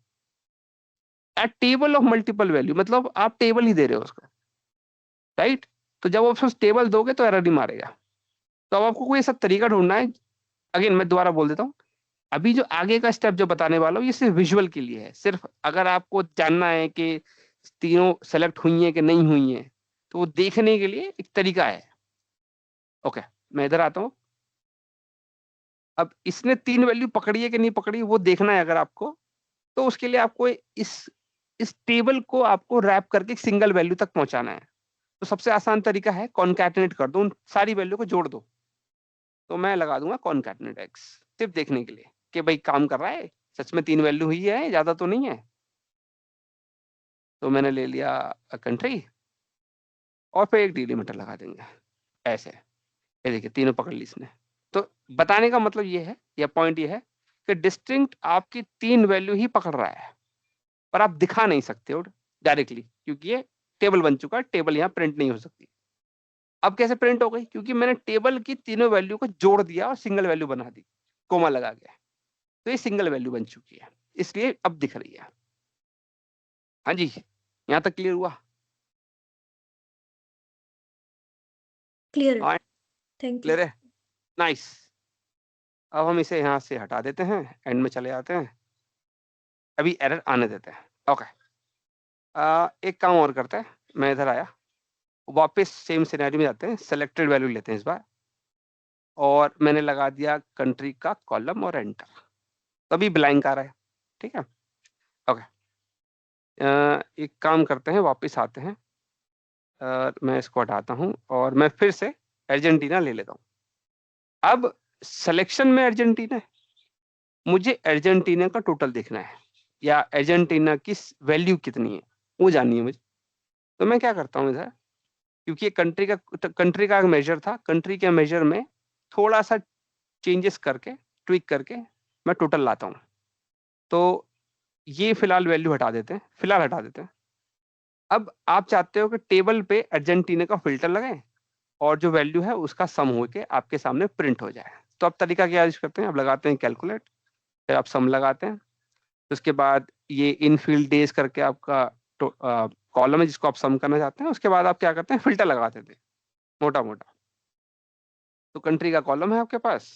टेबल ऑफ मल्टीपल वैल्यू मतलब आप टेबल ही दे रहे हो उसको, राइट? तो जब आप उस टेबल दोगे तो एरर नहीं मारेगा। तो अब आपको कोई ऐसा तरीका ढूंढना है, अगेन मैं दोबारा बोल देता हूँ, अभी जो आगे का स्टेप जो बताने वाला हूँ ये सिर्फ विजुअल के लिए है, सिर्फ अगर आपको जानना है कि तीनों सेलेक्ट हुई हैं कि नहीं हुई हैं, तो वो देखने के लिए एक तरीका है। ओके, मैं इधर आता हूँ। अब इसने 3 वैल्यू पकड़ी है कि नहीं पकड़ी वो देखना है अगर आपको, तो उसके लिए आपको इस टेबल को आपको रैप करके सिंगल वैल्यू तक पहुंचाना है। तो सबसे आसान तरीका है कॉन्कैटिनेट कर दो, उन सारी वैल्यू को जोड़ दो। तो मैं लगा दूंगा कॉन्कैटिनेट एक्स, सिर्फ देखने के लिए कि भाई काम कर रहा है, सच में 3 वैल्यू हुई है, ज्यादा तो नहीं है। तो मैंने ले लिया कंट्री और फिर एक डिलिमीटर लगा देंगे ऐसे, ये देखिए तीनों पकड़ ली इसने। तो बताने का मतलब ये है, या पॉइंट ये है कि डिस्टिंक्ट आपकी 3 वैल्यू ही पकड़ रहा है, पर आप दिखा नहीं सकते हो डायरेक्टली, क्योंकि ये टेबल बन चुका है, टेबल यहाँ प्रिंट नहीं हो सकती। अब कैसे प्रिंट हो गई? क्योंकि मैंने टेबल की तीनों वैल्यू को जोड़ दिया और सिंगल वैल्यू बना दी, कोमा लगा गया, तो ये सिंगल वैल्यू बन चुकी है, इसलिए अब दिख रही है। हाँ जी, यहाँ तक क्लियर हुआ? क्लियर हाँ, थैंक यू क्लियर है, नाइस। अब हम इसे यहाँ से हटा देते हैं, एंड में चले जाते हैं, अभी एरर आने देते हैं। ओके, एक काम और करते हैं, मैं इधर आया, वापस सेम सिनेरियो में जाते हैं, सेलेक्टेड वैल्यू लेते हैं इस बार, और मैंने लगा दिया कंट्री का कॉलम और एंटर, तभी ब्लैंक आ रहा है। ठीक है, ओके, एक काम करते हैं, वापस आते हैं, मैं इसको हटाता हूँ और मैं फिर से अर्जेंटीना ले लेता हूँ। अब सिलेक्शन में अर्जेंटीना है, मुझे अर्जेंटीना का टोटल देखना है, या अर्जेंटीना की वैल्यू कितनी है वो जाननी है मुझे। तो मैं क्या करता हूँ इधर, क्योंकि ये कंट्री का एक मेजर था, कंट्री के मेजर में थोड़ा सा चेंजेस करके, ट्विक करके मैं टोटल लाता हूँ। तो ये फिलहाल वैल्यू हटा देते हैं, फिलहाल हटा देते हैं। अब आप चाहते हो कि टेबल पे अर्जेंटीना का फिल्टर लगाएं और जो वैल्यू है उसका सम होके आपके सामने प्रिंट हो जाए। तो अब तरीका क्या यूज करते हैं, अब लगाते हैं कैलकुलेट, फिर आप सम लगाते हैं, उसके बाद ये इनफील्ड डेज करके आपका कॉलम है जिसको आप सम करना चाहते हैं, उसके बाद आप क्या करते हैं, फिल्टर लगाते थे मोटा मोटा। तो कंट्री का कॉलम है आपके पास,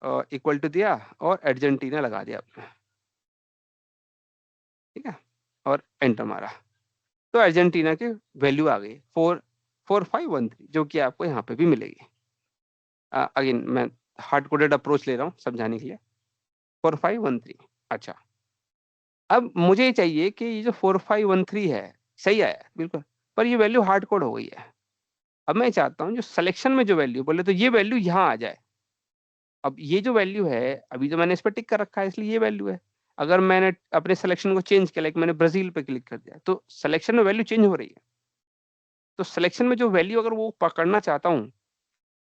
इक्वल टू दिया और अर्जेंटीना लगा दिया आपने, ठीक है, और एंटर मारा, तो अर्जेंटीना की वैल्यू आ गई 44513, जो कि आपको यहाँ पे भी मिलेगी। अगेन मैं हार्ड कोडेड अप्रोच ले रहा हूँ समझाने के लिए, 4513। अच्छा, अब मुझे चाहिए कि ये जो 4513 है सही आया बिल्कुल, पर ये वैल्यू हार्ड कोड हो गई है। अब मैं चाहता हूँ जो सिलेक्शन में जो वैल्यू बोले तो ये वैल्यू यहाँ आ जाए। अब ये जो वैल्यू है, अभी तो मैंने इस पर टिक कर रखा है इसलिए ये वैल्यू है। अगर मैंने अपने सिलेक्शन को चेंज किया, लाइक मैंने ब्राजील पे क्लिक कर दिया, तो सिलेक्शन में वैल्यू चेंज हो रही है। तो सिलेक्शन में जो वैल्यू अगर वो पकड़ना चाहता हूँ,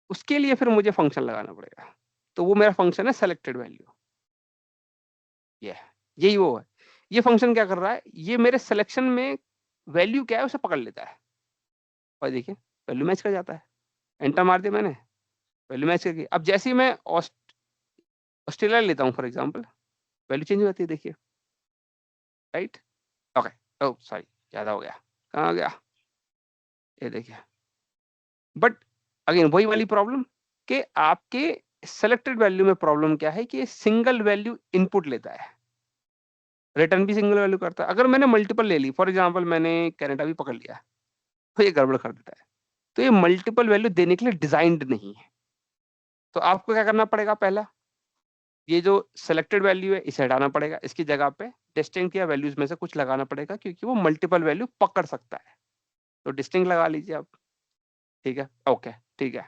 उसके लिए फिर मुझे फंक्शन लगाना पड़ेगा। तो वो मेरा फंक्शन है सेलेक्टेड वैल्यू। यही वो है। ये फंक्शन क्या कर रहा है, ये मेरे सिलेक्शन में वैल्यू क्या है उसे पकड़ लेता है, और देखिए वैल्यू मैच कर जाता है। एंटर मार दिया मैंने, वैल्यू मैच करके, अब जैसे ही मैं ऑस्ट्रेलिया लेता हूँ फॉर एग्जाम्पल, वैल्यू चेंज हो जाती है, देखिए, राइट। ओके, ओह सॉरी, ज्यादा हो गया, कहाँ गया, ये देखिए। बट अगेन वही वाली प्रॉब्लम कि आपके सेलेक्टेड वैल्यू में प्रॉब्लम क्या है कि सिंगल वैल्यू इनपुट लेता है, रिटर्न भी सिंगल वैल्यू करता है। अगर मैंने मल्टीपल ले ली, फॉर एग्जांपल मैंने कनाडा भी पकड़ लिया, तो ये गड़बड़ कर देता है। तो ये मल्टीपल वैल्यू देने के लिए डिजाइंड नहीं है। तो आपको क्या करना पड़ेगा, पहला ये जो सेलेक्टेड वैल्यू है इसे हटाना पड़ेगा, इसकी जगह पे डिस्टिंक्ट या वैल्यूज में से कुछ लगाना पड़ेगा, क्योंकि वो मल्टीपल वैल्यू पकड़ सकता है। तो डिस्टिंक्ट लगा लीजिए आप, ठीक है, ओके, ठीक है।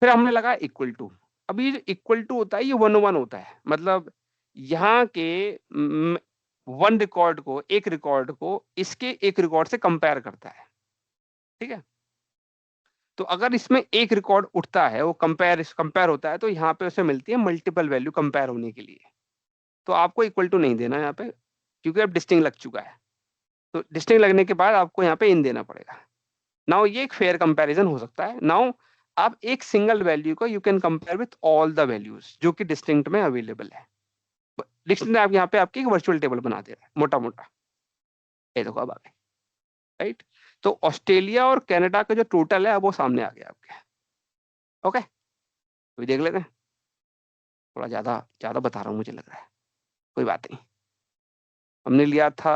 फिर हमने लगा इक्वल टू। अब ये जो इक्वल टू होता है ये 1:1 होता है, मतलब यहाँ के वन रिकॉर्ड को, एक रिकॉर्ड को इसके एक रिकॉर्ड से कंपेयर करता है, ठीक है। तो अगर इसमें एक रिकॉर्ड उठता है, वो कंपेयर होता है, तो यहाँ पे उसे मिलती है मल्टीपल वैल्यू कंपेयर होने के लिए। तो आपको इक्वल टू नहीं देना यहाँ पे, क्योंकि अब डिस्टिंक्ट लग चुका है। तो डिस्टिंक्ट लगने के बाद आपको यहाँ पे इन देना पड़ेगा। नाउ ये एक फेयर कंपैरिजन हो सकता है। नाउ आप एक सिंगल वैल्यू को you can compare with all the values जो कि डिस्टिंक्ट में अवेलेबल है। डिक्शनरी आप यहाँ पे आपकी एक वर्चुअल टेबल बना दे रहा है मोटा मोटा, ये देखो अब आ गए, राइट। तो ऑस्ट्रेलिया और कनाडा का जो टोटल है अब वो सामने आ गया आपके, ओके। तो देख लेते हैं, थोड़ा ज्यादा ज्यादा बता रहा हूँ मुझे लग रहा है, कोई बात नहीं। हमने लिया था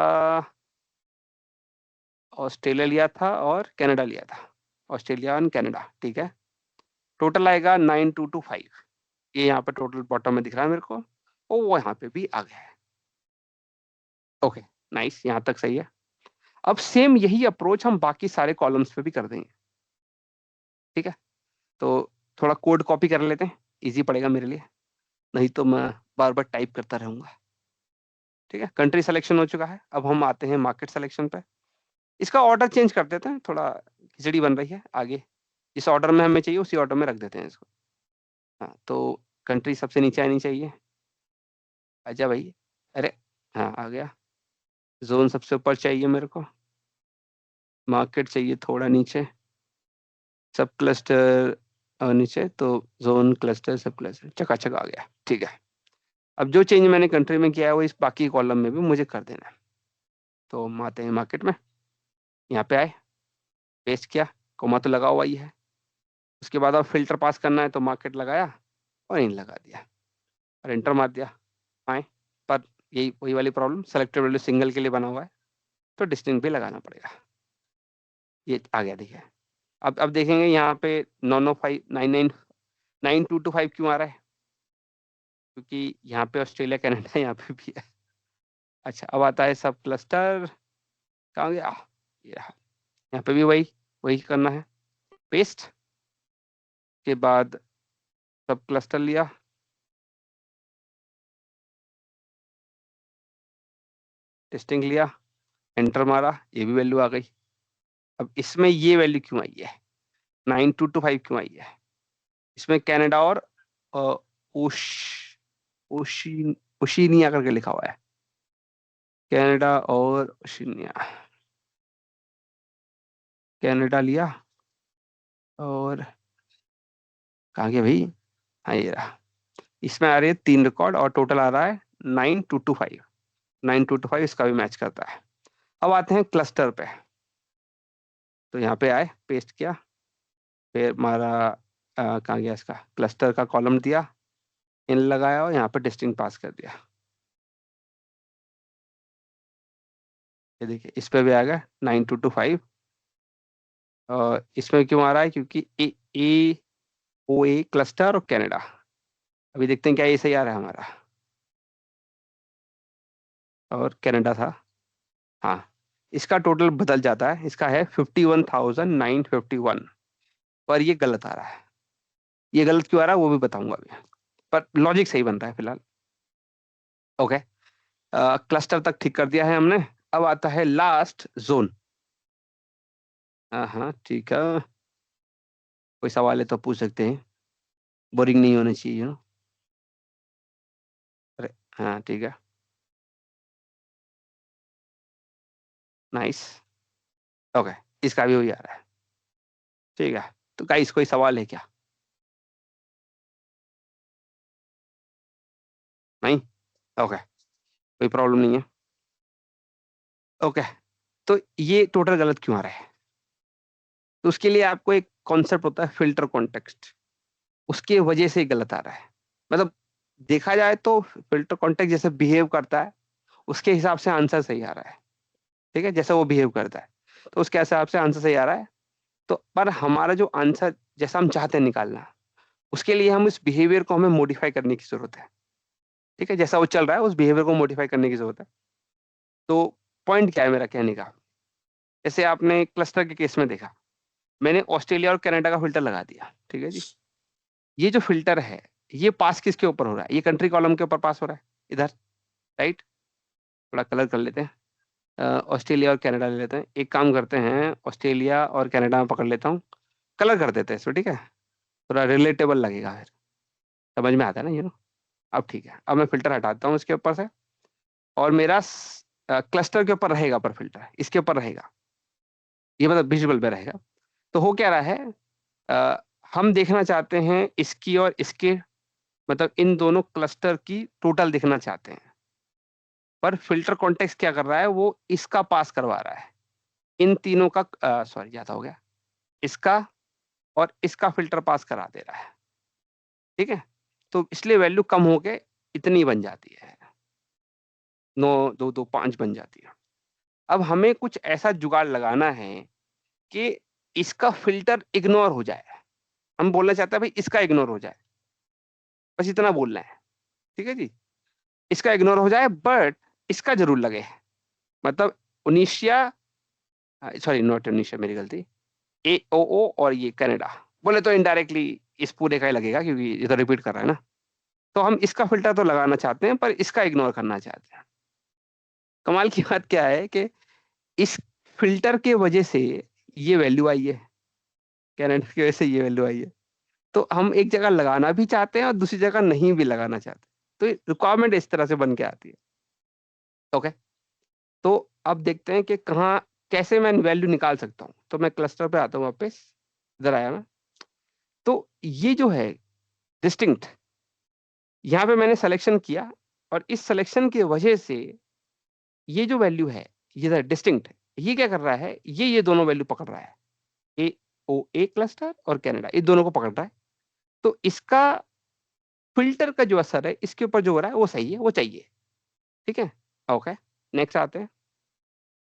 ऑस्ट्रेलिया लिया था और कनाडा लिया था, ऑस्ट्रेलिया और कनाडा, ठीक है। टोटल आएगा 9225, ये यहाँ पे टोटल बॉटम में दिख रहा है मेरे को, और वो यहाँ पे भी आ गया है, ओके नाइस, यहाँ तक सही है। अब सेम यही अप्रोच हम बाकी सारे कॉलम्स पे भी कर देंगे, ठीक है। तो थोड़ा कोड कॉपी कर लेते हैं, इजी पड़ेगा मेरे लिए, नहीं तो मैं बार बार टाइप करता रहूंगा, ठीक है। कंट्री सिलेक्शन हो चुका है, अब हम आते हैं मार्केट सिलेक्शन पे। इसका ऑर्डर चेंज कर देते हैं, थोड़ा खिचड़ी बन रही है आगे, जिस ऑर्डर में हमें चाहिए उसी ऑर्डर में रख देते हैं इसको। हाँ, तो कंट्री सबसे नीचे आनी चाहिए, आजा भाई, अरे हाँ आ गया। जोन सबसे ऊपर चाहिए मेरे को, मार्केट चाहिए थोड़ा नीचे, सब क्लस्टर नीचे, तो जोन क्लस्टर सब क्लस्टर चकाचक आ गया, ठीक है। अब जो चेंज मैंने कंट्री में किया है वो इस बाकी कॉलम में भी मुझे कर देना है। तो हम आते हैं मार्केट में, यहाँ पे आए, पेस्ट किया, कोमा तो लगा हुआ ही है। उसके बाद अब फिल्टर पास करना है, तो मार्केट लगाया, और इन लगा दिया और एंटर मार दिया। फाइन, पर यही वही वाली प्रॉब्लम, सेलेक्टेड वैल्यू सिंगल के लिए बना हुआ है तो डिस्टिंक्ट भी लगाना पड़ेगा। ये आ गया, देखिए। अब देखेंगे यहाँ पे 905 क्यों आ रहा है, क्योंकि यहाँ पे ऑस्ट्रेलिया कनाडा यहाँ पे भी है। अच्छा, अब आता है सब क्लस्टर, कहाँ गया ये रहा। यहाँ पे भी वही करना है, पेस्ट के बाद सब क्लस्टर लिया, टेस्टिंग लिया, एंटर मारा, ये भी वैल्यू आ गई। अब इसमें ये वैल्यू क्यों आई है, 9225 क्यों आई है? इसमें कनाडा और ओशिनिया करके लिखा हुआ है, कनाडा और ओशिनिया। कनाडा लिया और कहाँ गया भाई, हाँ ये रहा। इसमें आ रही है 3 रिकॉर्ड और टोटल आ रहा है 9225। 9225 इसका भी मैच करता है। अब आते हैं क्लस्टर पे, तो यहाँ पे आए, पेस्ट किया, फिर हमारा कहाँ गया, इसका क्लस्टर का कॉलम दिया, इन लगाया और यहाँ पे डिस्टिंक्ट पास कर दिया। ये देखिए, इस पे भी आ गया 9225। और इसमें क्यों आ रहा है, क्योंकि ए ओ ए क्लस्टर और कनाडा। अभी देखते हैं क्या ये सही आ रहा है हमारा, और कनाडा था, हाँ। इसका टोटल बदल जाता है, इसका है 51,951, पर ये गलत आ रहा है। ये गलत क्यों आ रहा है वो भी बताऊंगा अभी, पर लॉजिक सही बन रहा है फिलहाल। ओके, क्लस्टर तक ठीक कर दिया है हमने। अब आता है लास्ट जोन। हाँ ठीक है, कोई सवाल है तो पूछ सकते हैं, बोरिंग नहीं होना चाहिए यू नो। अरे हाँ ठीक है, नाइस। ओके, इसका भी वही आ रहा है, ठीक है। तो गाइस कोई सवाल है क्या? नहीं, ओके, कोई प्रॉब्लम नहीं है। ओके, तो ये टोटल गलत क्यों आ रहा है? तो उसके लिए आपको एक कॉन्सेप्ट होता है फिल्टर कॉन्टेक्स्ट, उसके वजह से गलत आ रहा है। मतलब देखा जाए तो फिल्टर कॉन्टेक्स्ट जैसे बिहेव करता है उसके हिसाब से आंसर सही आ रहा है, ठीक है, जैसा वो बिहेव करता है तो उसके हिसाब से आंसर सही आ रहा है। तो पर हमारा जो आंसर जैसा हम चाहते हैं निकालना, उसके लिए हम उस बिहेवियर को हमें मॉडिफाई करने की जरूरत है, ठीक है, जैसा वो चल रहा है उस बिहेवियर को मॉडिफाई करने की जरूरत है। तो पॉइंट क्या है मेरा कहने का, जैसे आपने क्लस्टर के केस में देखा, मैंने ऑस्ट्रेलिया और कनाडा का फिल्टर लगा दिया, ठीक है जी। ये जो फिल्टर है ये पास किसके ऊपर हो रहा है, ये कंट्री कॉलम के ऊपर पास हो रहा है इधर, राइट। थोड़ा कलर कर लेते हैं, ऑस्ट्रेलिया और कनाडा ले लेते हैं। एक काम करते हैं, ऑस्ट्रेलिया और कनाडा में पकड़ लेता हूँ, कलर कर देते हैं इसमें, ठीक है, थोड़ा रिलेटेबल लगेगा, फिर समझ में आता है ना ये नो। अब ठीक है, अब मैं फिल्टर हटाता हूँ इसके ऊपर से, और मेरा क्लस्टर के ऊपर रहेगा, पर फिल्टर इसके ऊपर रहेगा, ये मतलब विजिबल पे रहेगा। तो हो क्या रहा है, हम देखना चाहते हैं इसकी और इसके, मतलब इन दोनों क्लस्टर की टोटल देखना चाहते हैं, पर फिल्टर कॉन्टेक्स्ट क्या कर रहा है, वो इसका पास करवा रहा है, इन तीनों का सॉरी ज्यादा हो गया, इसका और इसका फिल्टर पास करा दे रहा है, ठीक है। तो इसलिए वैल्यू कम होके इतनी बन जाती है, 9,225 बन जाती है। अब हमें कुछ ऐसा जुगाड़ लगाना है कि इसका फिल्टर इग्नोर हो जाए। हम बोलना चाहते हैं भाई इसका इग्नोर हो जाए, बस इतना बोलना है, ठीक है जी। इसका इग्नोर हो जाए बट इसका जरूर लगे, मतलब उनीशिया, सॉरी नॉट उनीशिया, मेरी गलती, AOO और ये कनाडा बोले तो इनडायरेक्टली इस पूरे का ही लगेगा क्योंकि ये तो रिपीट कर रहा है ना। तो हम इसका फिल्टर तो लगाना चाहते हैं पर इसका इग्नोर करना चाहते हैं। कमाल की बात क्या है कि इस फिल्टर के वजह से ये वैल्यू आई है, कनाडा की वजह से ये वैल्यू आई है। तो हम एक जगह लगाना भी चाहते हैं और दूसरी जगह नहीं भी लगाना चाहते, तो रिक्वायरमेंट इस तरह से बन के आती है। ओके, तो अब देखते हैं कि कहाँ कैसे मैं वैल्यू निकाल सकता हूँ। तो मैं क्लस्टर पे आता हूँ वापस, इधर आया मैं। तो ये जो है डिस्टिंक्ट, यहाँ पे मैंने सिलेक्शन किया और इस सिलेक्शन की वजह से ये जो वैल्यू है ये डिस्टिंक्ट, ये क्या कर रहा है, ये दोनों वैल्यू पकड़ रहा है, AOA क्लस्टर और कनाडा, ये दोनों को पकड़ रहा है। तो इसका फिल्टर का जो असर है इसके ऊपर जो हो रहा है वो सही है, वो चाहिए। ठीक है, ओके नेक्स्ट आते हैं।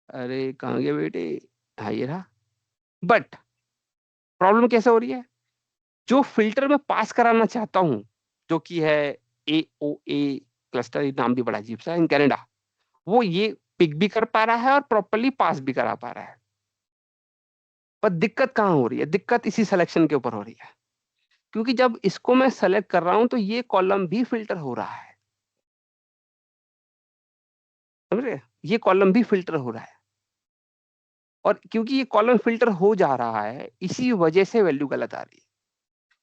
अरे कहाँ गए बेटे, हाँ ये रहा। बट प्रॉब्लम कैसे हो रही है, जो फिल्टर मैं पास कराना चाहता हूँ जो कि है AOA क्लस्टर, नाम भी बड़ा अजीब सा है इन कनाडा, वो ये पिक भी कर पा रहा है और प्रॉपर्ली पास भी करा पा रहा है। पर दिक्कत कहाँ हो रही है, दिक्कत इसी सिलेक्शन के ऊपर हो रही है, क्योंकि जब इसको मैं सेलेक्ट कर रहा हूं तो ये कॉलम भी फिल्टर हो रहा है, समझ रहे, ये कॉलम भी फिल्टर हो रहा है। और क्योंकि ये कॉलम फिल्टर हो जा रहा है इसी वजह से वैल्यू गलत आ रही है।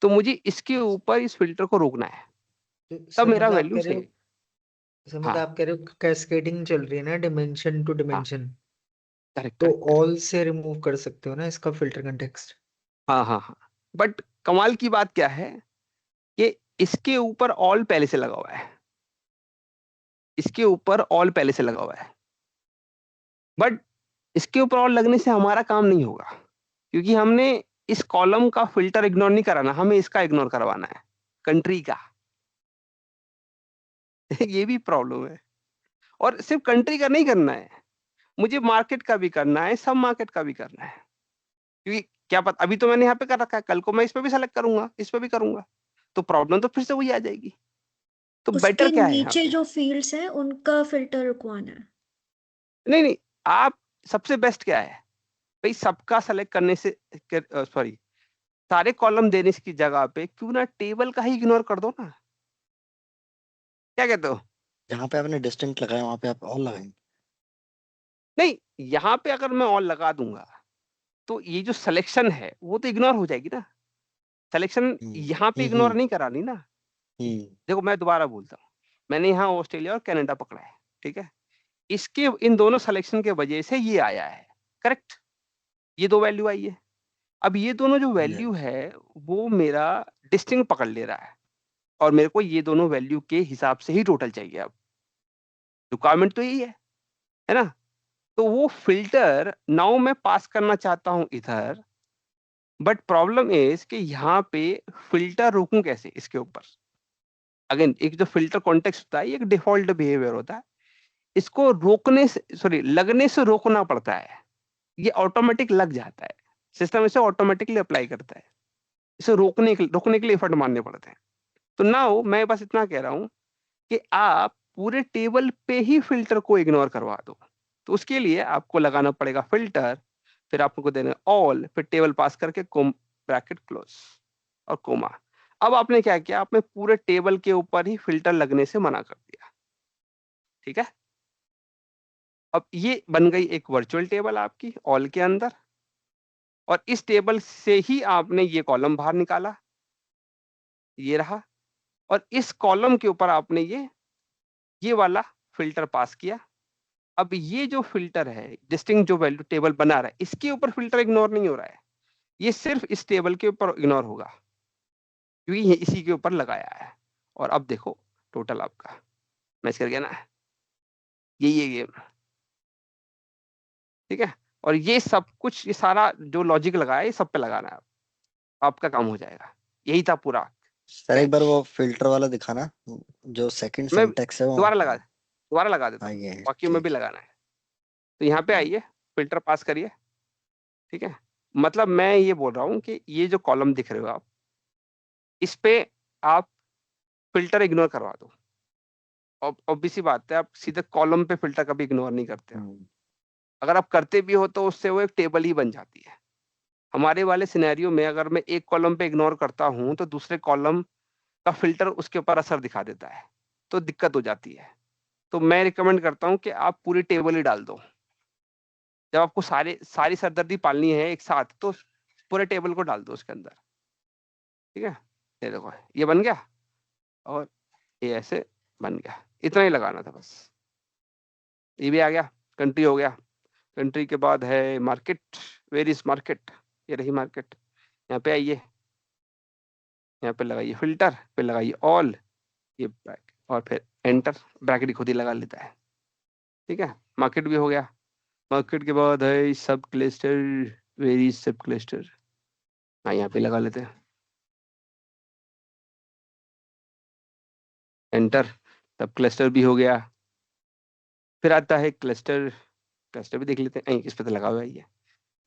तो मुझे इसके ऊपर इस फिल्टर को रोकना है, तो तब मेरा समझ आप वैल्यू कह रहे हो, सही। समझ हाँ आप कह रहे हो कैस्केडिंग चल रही है ना, डिमेंशन टू हाँ डिमेंशन, करेक्ट तो करेक्ट। ऑल से रिमूव कर सकते हो ना इसका फिल्टर कंटेक्स्ट। हाँ हाँ हाँ, बट कमाल की बात क्या है कि इसके ऊपर ऑल पहले से लगा हुआ है, इसके ऊपर ऑल पहले से लगा हुआ है। बट इसके ऊपर ऑल लगने से हमारा काम नहीं होगा, क्योंकि हमने इस कॉलम का फिल्टर इग्नोर नहीं कराना, हमें इसका इग्नोर करवाना है, कंट्री का। ये भी प्रॉब्लम है। और सिर्फ कंट्री का नहीं करना है, मुझे मार्केट का भी करना है, सब मार्केट का भी करना है। क्योंकि क्या पता, अभी तो मैंने यहाँ पे कर रखा है, कल को मैं इस पे भी सेलेक्ट करूंगा, इस पे भी करूंगा, तो प्रॉब्लम तो फिर से वही आ जाएगी। तो बेटर उसके क्या है यहाँ नीचे पे, जो फील्ड्स हैं उनका फिल्टर रुकवाना है। नहीं नहीं, आप सबसे बेस्ट क्या है भाई, सबका सेलेक्ट करने से, सॉरी, सारे कॉलम देने की जगह पे क्यों ना टेबल का ही इग्नोर कर दो ना, क्या कहते हो। जहाँ पे आपने डिस्टिंक्ट लगाया वहां पे आप और लगाएंगे। नहीं, यहाँ पे अगर मैं ऑल लगा दूंगा तो ये जो सिलेक्शन है वो तो इग्नोर हो जाएगी ना, सिलेक्शन यहाँ पे इग्नोर हम्म। नहीं करानी ना। हम्म। देखो मैं दोबारा बोलता हूँ, मैंने यहाँ ऑस्ट्रेलिया और कनाडा पकड़ा है, ठीक है, इसके इन दोनों सिलेक्शन के वजह से ये आया है, करेक्ट, ये दो वैल्यू आई है। अब ये दोनों जो वैल्यू Yes. है वो मेरा डिस्टिंक्ट पकड़ ले रहा है, और मेरे को ये दोनों वैल्यू के हिसाब से ही टोटल चाहिए। अब रिक्वायरमेंट तो यही है ना। तो वो फिल्टर नाउ मैं पास करना चाहता हूं इधर, बट प्रॉब्लम इज कि यहाँ पे फिल्टर रोकूं कैसे इसके ऊपर। अगेन एक जो फिल्टर कॉन्टेक्स्ट होता है ये एक डिफॉल्ट बिहेवियर होता है, इसको रोकने से, सॉरी लगने से रोकना पड़ता है, ये ऑटोमेटिक लग जाता है, सिस्टम इसे ऑटोमेटिकली अप्लाई करता है, इसे रोकने के लिए एफर्ट मारने पड़ते हैं। तो नाउ मैं बस इतना कह रहा हूं कि आप पूरे टेबल पे ही फिल्टर को इग्नोर करवा दो। तो उसके लिए आपको लगाना पड़ेगा फिल्टर, फिर आपको देना ऑल, फिर टेबल पास करके कोम ब्रैकेट क्लोज और कोमा। अब आपने क्या किया, आपने पूरे टेबल के ऊपर ही फिल्टर लगने से मना कर दिया, ठीक है। अब ये बन गई एक वर्चुअल टेबल आपकी ऑल के अंदर, और इस टेबल से ही आपने ये कॉलम बाहर निकाला, ये रहा, और इस कॉलम के ऊपर आपने ये वाला फिल्टर पास किया। अब ये जो फिल्टर है, डिस्टिंक्ट जो वैल्यू टेबल बना रहा है, इसके ऊपर फिल्टर इग्नोर नहीं हो रहा है, ये सिर्फ इस टेबल के ऊपर इग्नोर होगा, क्योंकि ये इसी के ऊपर लगाया है। और अब देखो टोटल आपका मैच कर गया ना, यही है गेम, ठीक है। और ये सब कुछ, ये सारा जो लॉजिक लगाया है ये सब पे लगाना है, आपका काम हो जाएगा, यही था पूरा सर एक बार कैच। वो फिल्टर वाला दिखाना, जो सेकंड मैं सिंटेक्स है वो। दोबारा लगा देता हाँ हूँ, ये है, बाकी में भी ठीक है। लगाना है। तो यहाँ पे आइए, फिल्टर पास करिए, ठीक है। मतलब मैं ये बोल रहा हूँ कि ये जो कॉलम दिख रहे हो आप, इस पे आप फिल्टर इग्नोर करवा दो। ऑब्वियस सी बात है, आप सीधे कॉलम पे फिल्टर कभी इग्नोर नहीं करते हो, अगर आप करते भी हो तो उससे वो एक टेबल ही बन जाती है। हमारे वाले सिनेरियो में अगर मैं एक कॉलम पे इग्नोर करता हूं तो दूसरे कॉलम का फिल्टर उसके ऊपर असर दिखा देता है, तो दिक्कत हो जाती है। तो मैं रिकमेंड करता हूं कि आप पूरी टेबल ही डाल दो। जब आपको सारी सरदर्दी पालनी है एक साथ, तो पूरे टेबल को डाल दो उसके अंदर, ठीक है। ये देखो ये बन गया, और ये ऐसे बन गया, इतना ही लगाना था बस। ये भी आ गया, कंट्री हो गया। कंट्री के बाद है मार्केट, वेर इज मार्केट, ये रही मार्केट। यहाँ पे आइए, यहाँ पे लगाइए फिल्टर, फिर लगाइए ऑल, ये ब्रैकेट, और फिर एंटर, ब्रैकेट खुद ही लगा लेता है, ठीक है। मार्केट भी हो गया। मार्केट के बाद है सब क्लस्टर, वेरी सब क्लस्टर, हाँ यहाँ पे लगा लेते हैं। एंटर, तब क्लस्टर भी हो गया। फिर आता है क्लस्टर, क्लस्टर भी देख लेते हैं, इस पे तो लगा हुआ ही है।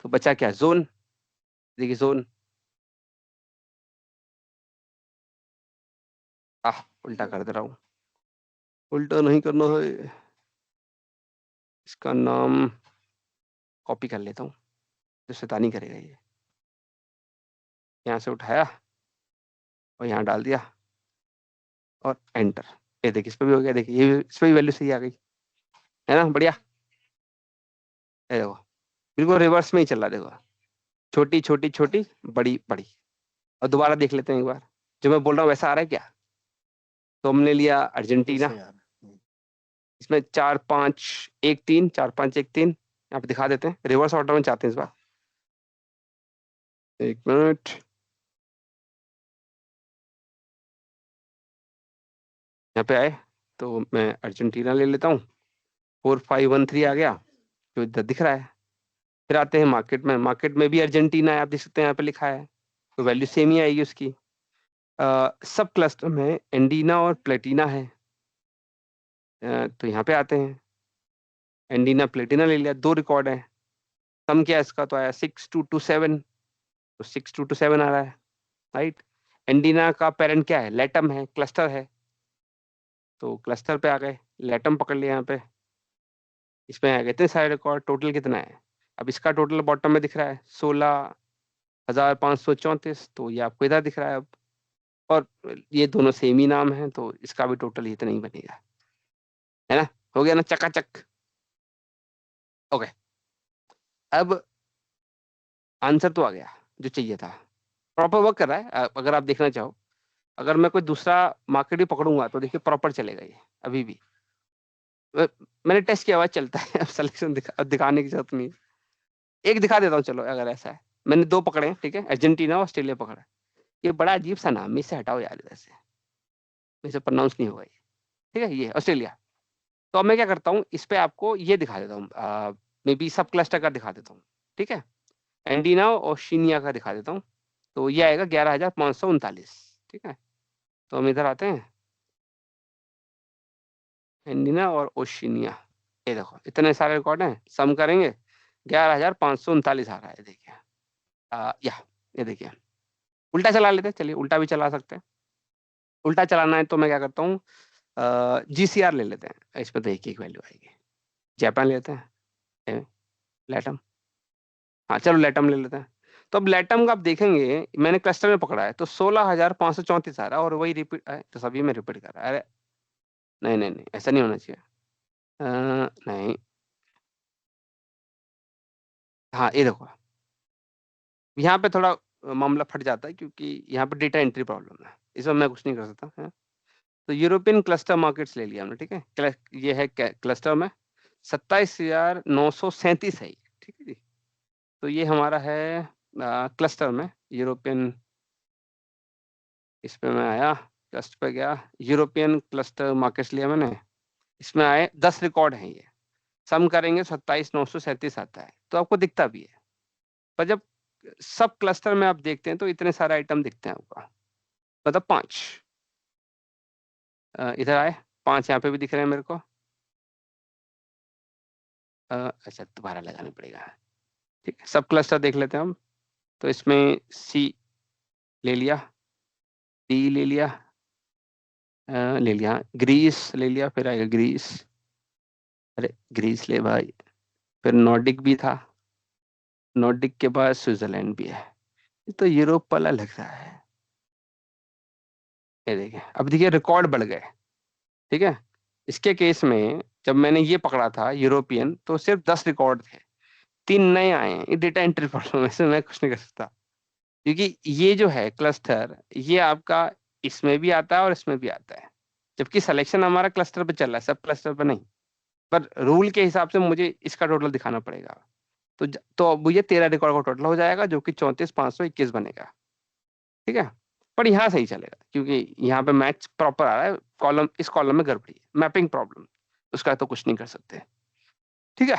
तो बचा क्या, जोन। देखिए जोन, उल्टा कर दे रहा हूँ, उल्टा नहीं करना है, इसका नाम कॉपी कर लेता हूँ, जो शैतानी करेगा ये। यहाँ से उठाया और यहाँ डाल दिया और एंटर। ये देखिए इस पे भी हो गया, देखिए ये इस पे भी वैल्यू सही आ गई, है ना, बढ़िया। ये देखो बिल्कुल रिवर्स में ही चल रहा, देखो छोटी छोटी छोटी, बड़ी बड़ी। और दोबारा देख लेते हैं एक बार, जो मैं बोल रहा हूँ वैसा आ रहा है क्या। तो हमने लिया अर्जेंटीना, सही यार। इसमें 4-5-1-3, 4-5-1-3 यहाँ पे दिखा देते हैं, रिवर्स ऑर्डर में चाहते हैं इस बार। एक मिनट, यहाँ पे आए तो मैं अर्जेंटीना ले लेता हूँ, 4-5-1-3 आ गया जो इधर दिख रहा है। फिर आते हैं मार्केट में, मार्केट में भी अर्जेंटीना है, आप देख सकते हैं यहाँ पे लिखा है, तो वैल्यू सेम ही आएगी उसकी। सब क्लस्टर में एंडीना और प्लेटिना है, तो यहाँ पे आते हैं, एंडीना प्लेटिना ले लिया, 2 रिकॉर्ड है। सम क्या है इसका, तो आया 6-2-2-7, तो 6-2-2-7 आ रहा है, राइट। एंडीना का पेरेंट क्या है, लेटम है, क्लस्टर है, तो क्लस्टर पे आ गए, लेटम पकड़ लिया यहाँ पे। इसमें आ गए इतने सारे रिकॉर्ड, टोटल कितना है। अब इसका टोटल बॉटम में दिख रहा है 16,534, तो ये आपको इधर दिख रहा है अब। और ये दोनों सेम ही नाम है, तो इसका भी टोटल इतना ही बनेगा, है ना। हो गया ना, चकाचक। ओके, अब आंसर तो आ गया जो चाहिए था, प्रॉपर वर्क कर रहा है। अगर आप देखना चाहो, अगर मैं कोई दूसरा मार्केट भी पकड़ूंगा तो देखिए प्रॉपर चलेगा ये अभी भी। मैंने टेस्ट किया हुआ, चलता है। अब सिलेक्शन दिखाने की जरूरत नहीं है, एक दिखा देता हूँ चलो, अगर ऐसा है। मैंने 2 पकड़े हैं, ठीक है, अर्जेंटीना और ऑस्ट्रेलिया पकड़ा है। ये बड़ा अजीब सा नाम है, इससे हटाओ यार इधर से, इसे प्रोनाउंस नहीं होगा ये, ठीक है, ये ऑस्ट्रेलिया। तो अब मैं क्या करता हूँ, इस पे आपको ये दिखा देता हूँ, मे बी सब क्लस्टर का दिखा देता हूँ, ठीक है, एंडीना और ओशिनिया का दिखा देता हूँ। तो ये आएगा 11,539, ठीक है। तो हम इधर आते हैं, एंडीना और ओशिनिया, ये देखो इतने सारे रिकॉर्ड हैं, सम करेंगे 11,539 आ रहा है, देखिए। ये देखिए, उल्टा चला लेते हैं, चलिए उल्टा भी चला सकते हैं। उल्टा चलाना है तो मैं क्या करता हूँ, GCR ले लेते हैं, इसमें तो एक वैल्यू आएगी। जापान लेते हैं, लेटम, हाँ चलो लेटम ले लेते हैं। तो अब लेटम का आप देखेंगे, मैंने क्लस्टर में पकड़ा है तो 16,534 आ रहा है, और वही रिपीट है, तो सभी में रिपीट कर रहा है। अरे नहीं नहीं नहीं, ऐसा नहीं होना चाहिए। नहीं, हाँ ये देखो, यहाँ पे थोड़ा मामला फट जाता है, क्योंकि यहाँ पे डेटा एंट्री प्रॉब्लम है, इसमें मैं कुछ नहीं कर सकता है। तो यूरोपियन क्लस्टर मार्केट्स ले लिया हमने, ठीक है, ये है क्लस्टर में 27,937 है, ठीक है जी। तो ये हमारा है क्लस्टर में यूरोपियन, इस पे मैं आया, क्लस्टर पे गया, यूरोपियन क्लस्टर मार्केट्स लिया मैंने, इसमें आए 10 रिकॉर्ड हैं, ये सम करेंगे 27,937 आता है, तो आपको दिखता भी है। पर जब सब क्लस्टर में आप देखते हैं तो इतने सारे आइटम दिखते हैं आपको, मतलब 5 इधर आए, 5 यहाँ पे भी दिख रहे हैं मेरे को। अच्छा दोबारा लगाना पड़ेगा, ठीक है, सब क्लस्टर देख लेते हैं हम। तो इसमें सी ले लिया, डी ले लिया, ग्रीस ले लिया, फिर आएगा ग्रीस, अरे ग्रीस ले भाई, फिर नॉर्डिक भी था, नॉर्डिक के बाद स्विट्जरलैंड भी है, ये तो यूरोप वाला लग रहा है। ये देखिए, अब देखिए रिकॉर्ड बढ़ गए, ठीक है। इसके केस में जब मैंने ये पकड़ा था यूरोपियन, तो सिर्फ 10 रिकॉर्ड थे, 3 नए आए हैं, ये डेटा एंट्री प्रॉब्लम है, इसमें मैं कुछ नहीं कर सकता, क्योंकि ये जो है क्लस्टर, ये आपका इसमें भी आता है और इसमें भी आता है, जबकि सिलेक्शन हमारा क्लस्टर पे चल रहा है, सब क्लस्टर पे नहीं। पर रूल के हिसाब से मुझे इसका टोटल दिखाना पड़ेगा, तो अब ये 13 रिकॉर्ड का टोटल हो जाएगा, जो कि 34,521 बनेगा, ठीक है। पर यहाँ सही चलेगा, क्योंकि यहाँ पे मैच प्रॉपर आ रहा है, कॉलम इस कॉलम में गड़बड़ी है, मैपिंग प्रॉब्लम, उसका तो कुछ नहीं कर सकते, ठीक है।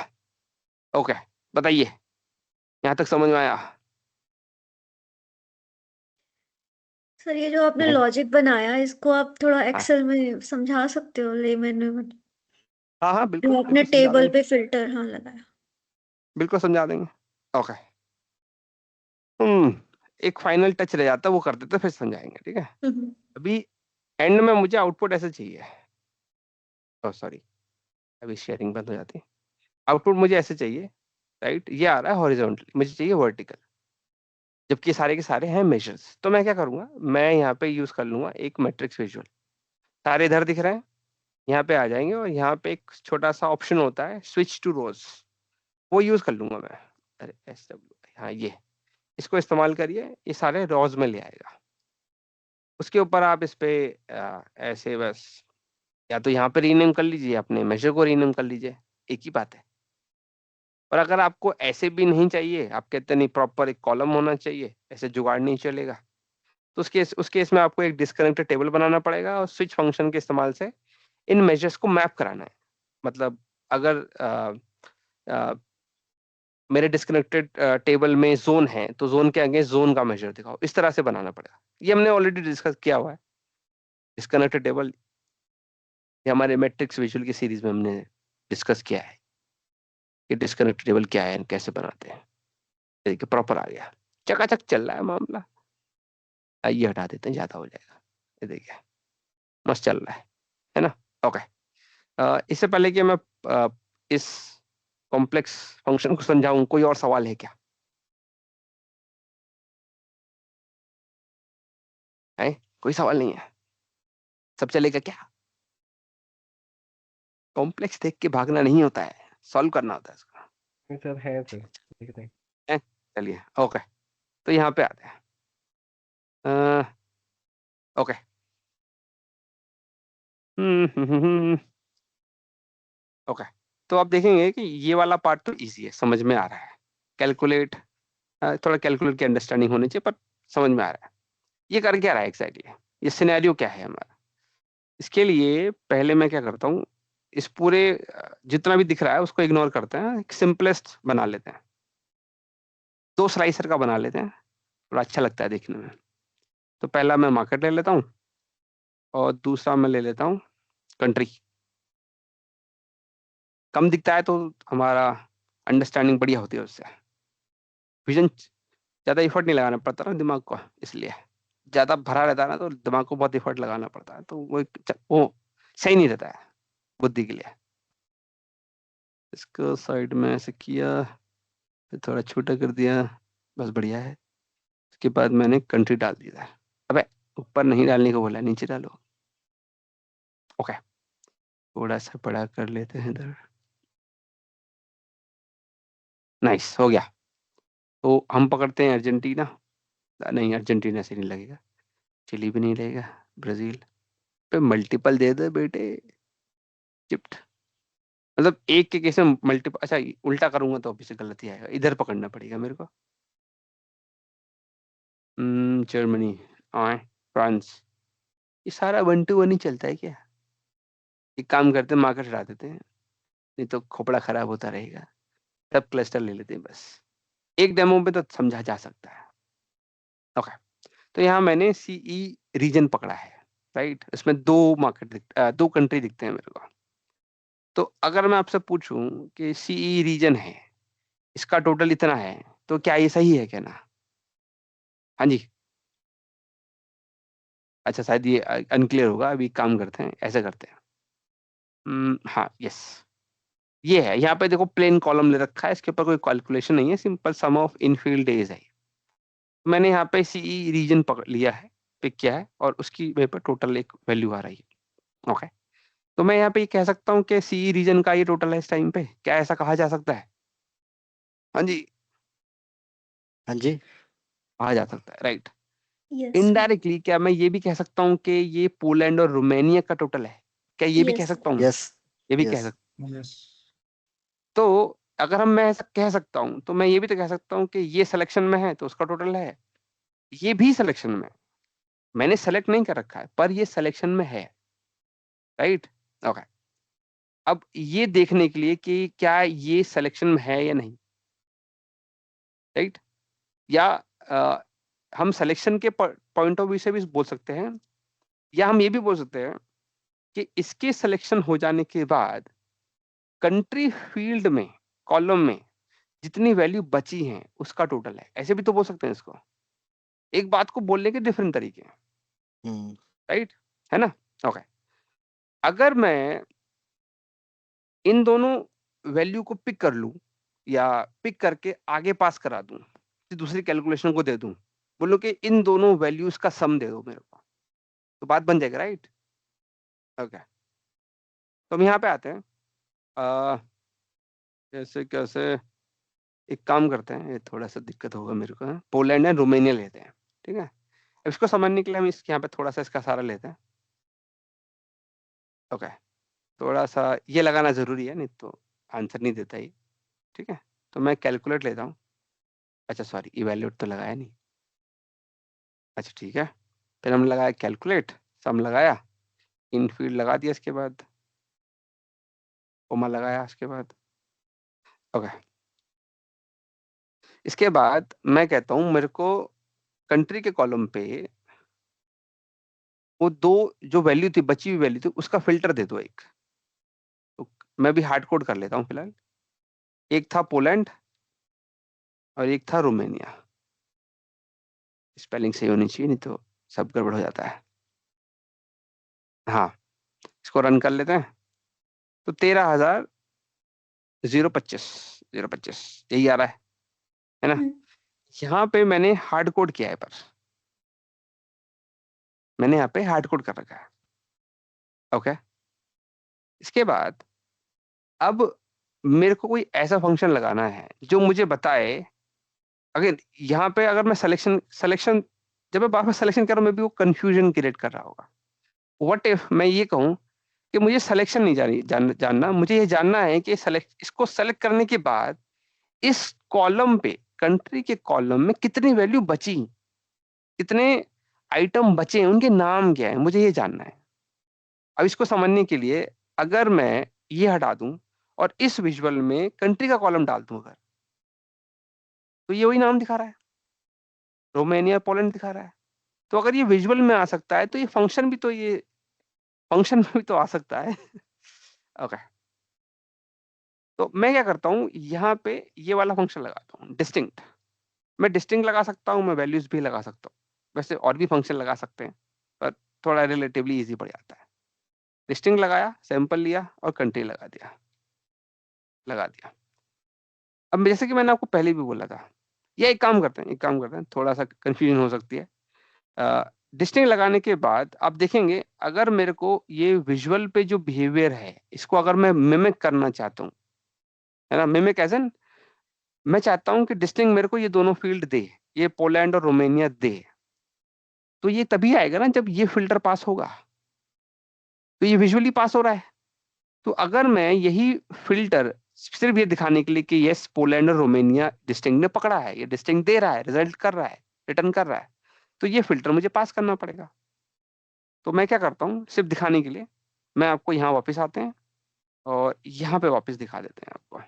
ओके, बताइए यहाँ तक समझ में आया। सर ये जो आपने हम्म, लॉजिक बनाया इसको आप थोड़ा हाँ एक्सेल में समझा सकते हो लेमैन में हाँ हाँ, जो बिल्कुल आपने बिल्कुल समझा टेबल देंगे, पे फिल्टर हाँ लगाया। बिल्कुल समझा देंगे। ओके। एक फाइनल टच रह जाता है, वो कर देते फिर समझाएंगे, ठीक है। हम्म, अभी एंड में मुझे आउटपुट ऐसे चाहिए। ओह सॉरी, अभी शेयरिंग बंद हो जाती है। आउटपुट मुझे ऐसे चाहिए, राइट। ये आ रहा है हॉरिजॉन्टली, मुझे चाहिए वर्टिकल, जबकि सारे के सारे हैं मेजर्स। तो मैं क्या करूंगा, मैं यहाँ पे यूज कर लूंगा एक मैट्रिक्स विजुअल। सारे इधर दिख रहे हैं, यहाँ पे आ जाएंगे और यहाँ पे एक छोटा सा ऑप्शन होता है स्विच टू रोज, वो यूज कर लूंगा मैं। अरे SW, हाँ ये, इसको इस्तेमाल करिए, ये सारे रोज में ले आएगा। उसके ऊपर आप इस पे ऐसे बस, या तो यहाँ पे रीनेम कर लीजिए, अपने मेजर को रीनेम कर लीजिए, एक ही बात है। और अगर आपको ऐसे भी नहीं चाहिए, आप कहते नहीं प्रॉपर एक कॉलम होना चाहिए, ऐसे जुगाड़ नहीं चलेगा, तो उस केस में आपको एक डिस्कनेक्टेड टेबल बनाना पड़ेगा और स्विच फंक्शन के इस्तेमाल से इन मेजर्स को मैप कराना है। मतलब अगर मेरे डिस्कनेक्टेड टेबल में जोन है, तो जोन के अगेंस्ट जोन का मेजर दिखाओ, इस तरह से बनाना पड़ेगा। ये हमने ऑलरेडी डिस्कस किया हुआ है। डिस्कनेक्टेड टेबल ये हमारे मैट्रिक्स विजुअल की सीरीज में हमने डिस्कस किया है कि डिस्कनेक्टेड टेबल क्या है, कैसे बनाते हैं। देखिए प्रॉपर आ गया, चकाचक चल रहा है मामला। ये हटा देते हैं, ज्यादा हो जाएगा। ये देखिए मस्त चल रहा है ना। ओके। इससे पहले कि मैं इस कॉम्प्लेक्स फंक्शन को समझाऊं, कोई और सवाल है क्या? है कोई सवाल नहीं है? सब चलेगा क्या? कॉम्प्लेक्स देख के भागना नहीं होता है, सॉल्व करना होता है इसको। सर है सर, देखते हैं। हैं? चलिए ओके, तो यहाँ पे आते हैं। ओके। ओके, तो आप देखेंगे कि ये वाला पार्ट तो इजी है, समझ में आ रहा है। कैलकुलेट, थोड़ा कैलकुलेट की अंडरस्टैंडिंग होनी चाहिए, पर समझ में आ रहा है। ये कर क्या रहा है एग्जैक्टली, ये सिनेरियो क्या है हमारा। इसके लिए पहले मैं क्या करता हूँ, इस पूरे जितना भी दिख रहा है उसको इग्नोर करते हैं, एक सिंपलेस्ट बना लेते हैं। 2 स्लाइसर का बना लेते हैं, थोड़ा अच्छा लगता है देखने में। तो पहला मैं मार्केट ले लेता हूँ और दूसरा मैं ले लेता हूँ कंट्री। कम दिखता है तो हमारा अंडरस्टैंडिंग बढ़िया होती है उससे। विजन ज़्यादा इफर्ट नहीं लगाना पड़ता ना दिमाग को, इसलिए ज़्यादा भरा रहता है ना तो दिमाग को बहुत इफर्ट लगाना पड़ता है, तो वो सही नहीं रहता है बुद्धि के लिए। इसको साइड में ऐसे किया, फिर थोड़ा छोटा कर दिया, बस बढ़िया है। उसके बाद मैंने कंट्री डाल दिया है। अबे ऊपर नहीं डालने को बोला, नीचे डालो। ओके, थोड़ा सा बड़ा कर लेते हैं इधर। नाइस, हो गया। तो हम पकड़ते हैं अर्जेंटीना। नहीं, अर्जेंटीना से नहीं लगेगा, चिली भी नहीं लगेगा, ब्राजील पे मल्टीपल दे दे बेटे। इजिप्ट, मतलब एक के केस में मल्टीपल। अच्छा उल्टा करूंगा तो ऑब्वियसली गलत ही आएगा, इधर पकड़ना पड़ेगा मेरे को। जर्मनी, फ्रांस, ये सारा 1 to 1 ही चलता है क्या? एक काम करते हैं, मार्केट हटा देते हैं, नहीं तो खोपड़ा खराब होता रहेगा। तब क्लस्टर ले लेते हैं बस, एक डेमो पे तो समझा जा सकता है। ओके, तो यहाँ मैंने सीई रीजन पकड़ा है, राइट। इसमें 2 कंट्री दिखते हैं मेरे को। तो अगर मैं आपसे पूछूं कि सीई रीजन है, इसका टोटल इतना है, तो क्या ये सही है कहना? हाँ जी। अच्छा शायद ये अनक्लियर होगा, अभी काम करते हैं, ऐसे करते हैं। हाँ यस, ये है। यहाँ पे देखो प्लेन कॉलम ले रखा है, इसके ऊपर कोई कैलकुलेशन नहीं है, simple some of Enfield days है। मैंने यहाँ पे सीई रीजन पकड़ लिया है, पिक किया है, और उसकी मेरे पे टोटल एक वैल्यू आ रही है। ओके, तो मैं यहाँ पे ये कह सकता हूँ कि सीई रीजन का ये टोटल है इस टाइम पे, क्या ऐसा कहा जा सकता है? हाँ जी, हाँ जी। कहा जा सकता है, राइट। यस इनडायरेक्टली क्या मैं ये भी कह सकता हूँ कि ये पोलैंड और रोमानिया का टोटल है? क्या ये भी कह यस सकता हूँ? यस ये भी कह यस सकता। यस तो अगर मैं ऐसा कह सकता हूँ, तो मैं ये भी तो कह सकता हूँ कि ये सिलेक्शन में है तो उसका टोटल है, ये भी सिलेक्शन में है। मैंने सेलेक्ट नहीं कर रखा है पर ये सिलेक्शन में है, राइट। ओके, अब ये देखने के लिए कि क्या ये सिलेक्शन में है या नहीं, राइट, या हम सिलेक्शन के पॉइंट ऑफ व्यू से भी बोल सकते हैं, या हम ये भी बोल सकते हैं कि इसके सिलेक्शन हो जाने के बाद कंट्री फील्ड में कॉलम में जितनी वैल्यू बची हैं उसका टोटल है, ऐसे भी तो बोल सकते हैं इसको। एक बात को बोलने के डिफरेंट तरीके हैं, राइट, है ना? ओके, अगर मैं इन दोनों वैल्यू को पिक कर लूं या पिक करके आगे पास करा दूं, दूसरी कैलकुलेशन को दे दूं, बोलो कि इन दोनों वैल्यूज का सम दे दो मेरे को, तो बात बन जाएगी, राइट? ओके, तो हम यहाँ पे आते हैं। कैसे कैसे एक काम करते हैं, ये थोड़ा सा दिक्कत होगा मेरे को, पोलैंड एंड रोमेनिया लेते हैं, ठीक है? अब इसको समझने के लिए हम यहाँ पे थोड़ा सा इसका सारा लेते हैं। ओके, थोड़ा सा ये लगाना जरूरी है, नहीं तो आंसर नहीं देता ही, ठीक है? तो मैं कैलकुलेट लेता हूँ। अच्छा सॉरी, इवैल्यूएट तो लगाया नहीं। अच्छा ठीक है, फिर हमने लगाया कैलकुलेट, सम लगाया, इन फील्ड लगा दिया, इसके बाद कोमा लगाया, इसके बाद ओके। इसके बाद मैं कहता हूँ मेरे को कंट्री के कॉलम पे वो दो जो वैल्यू थी, बची हुई वैल्यू थी, उसका फिल्टर दे दो एक। तो मैं भी हार्ड कोड कर लेता हूँ फिलहाल। एक था पोलैंड और एक था रोमानिया। स्पेलिंग सही होनी चाहिए, नहीं तो सब गड़बड़ हो जाता है। हाँ, इसको रन कर लेते हैं। तो 13,025 यही आ रहा है ना? यहाँ पे मैंने हार्ड कोड किया है, पर मैंने यहाँ पे हार्ड कोड कर रखा है। ओके, इसके बाद अब मेरे को कोई ऐसा फंक्शन लगाना है जो मुझे बताए, अगर यहाँ पे अगर मैं सिलेक्शन जब मैं बार बार सिलेक्शन कर रहा हूँ, मैं भी वो कंफ्यूजन क्रिएट कर रहा होगा। व्हाट इफ मैं ये कहूँ कि मुझे सिलेक्शन नहीं जानना, मुझे ये जानना है कि इसको सेलेक्ट करने के बाद इस कॉलम पे, कंट्री के कॉलम में कितनी वैल्यू बची, कितने आइटम बचे, उनके नाम क्या है, मुझे ये जानना है। अब इसको समझने के लिए अगर मैं ये हटा दूं और इस विजुअल में कंट्री का कॉलम डाल दूं, अगर तो ये वही नाम दिखा रहा है, रोमानिया पोलैंड दिखा रहा है। तो अगर ये विजुअल में आ सकता है तो ये फंक्शन में भी तो आ सकता है। ओके, तो मैं क्या करता हूँ, यहाँ पे ये वाला फंक्शन लगाता हूँ, डिस्टिंक्ट। मैं डिस्टिंक्ट लगा सकता हूँ, मैं वैल्यूज भी लगा सकता हूँ, वैसे और भी फंक्शन लगा सकते हैं, पर थोड़ा रिलेटिवली इजी पड़ जाता है। डिस्टिंक्ट लगाया, सैंपल लिया और कंट्री लगा दिया। अब जैसे कि मैंने आपको पहले भी बोला था, या एक काम करते हैं, थोड़ा सा कंफ्यूजन हो सकती है। डिस्टिंक्ट लगाने के बाद आप देखेंगे, अगर मेरे को ये विजुअल पे जो बिहेवियर है, इसको अगर मैं मिमिक करना चाहता हूँ, है ना, मिमिक एज एन, मैं चाहता हूँ कि डिस्टिंक्ट मेरे को ये दोनों फील्ड दे, ये पोलैंड और रोमानिया दे, तो ये तभी आएगा ना जब ये फिल्टर पास होगा। तो ये विजुअली पास हो रहा है, तो अगर मैं यही फिल्टर सिर्फ ये दिखाने के लिए कि यस पोलैंड और रोमानिया डिस्टिंक्ट ने पकड़ा है, ये डिस्टिंक्ट दे रहा है, रिजल्ट कर रहा है, रिटर्न कर रहा है, तो ये फिल्टर मुझे पास करना पड़ेगा। तो मैं क्या करता हूँ, सिर्फ दिखाने के लिए मैं आपको यहाँ वापस आते हैं और यहाँ पे वापस दिखा देते हैं आपको।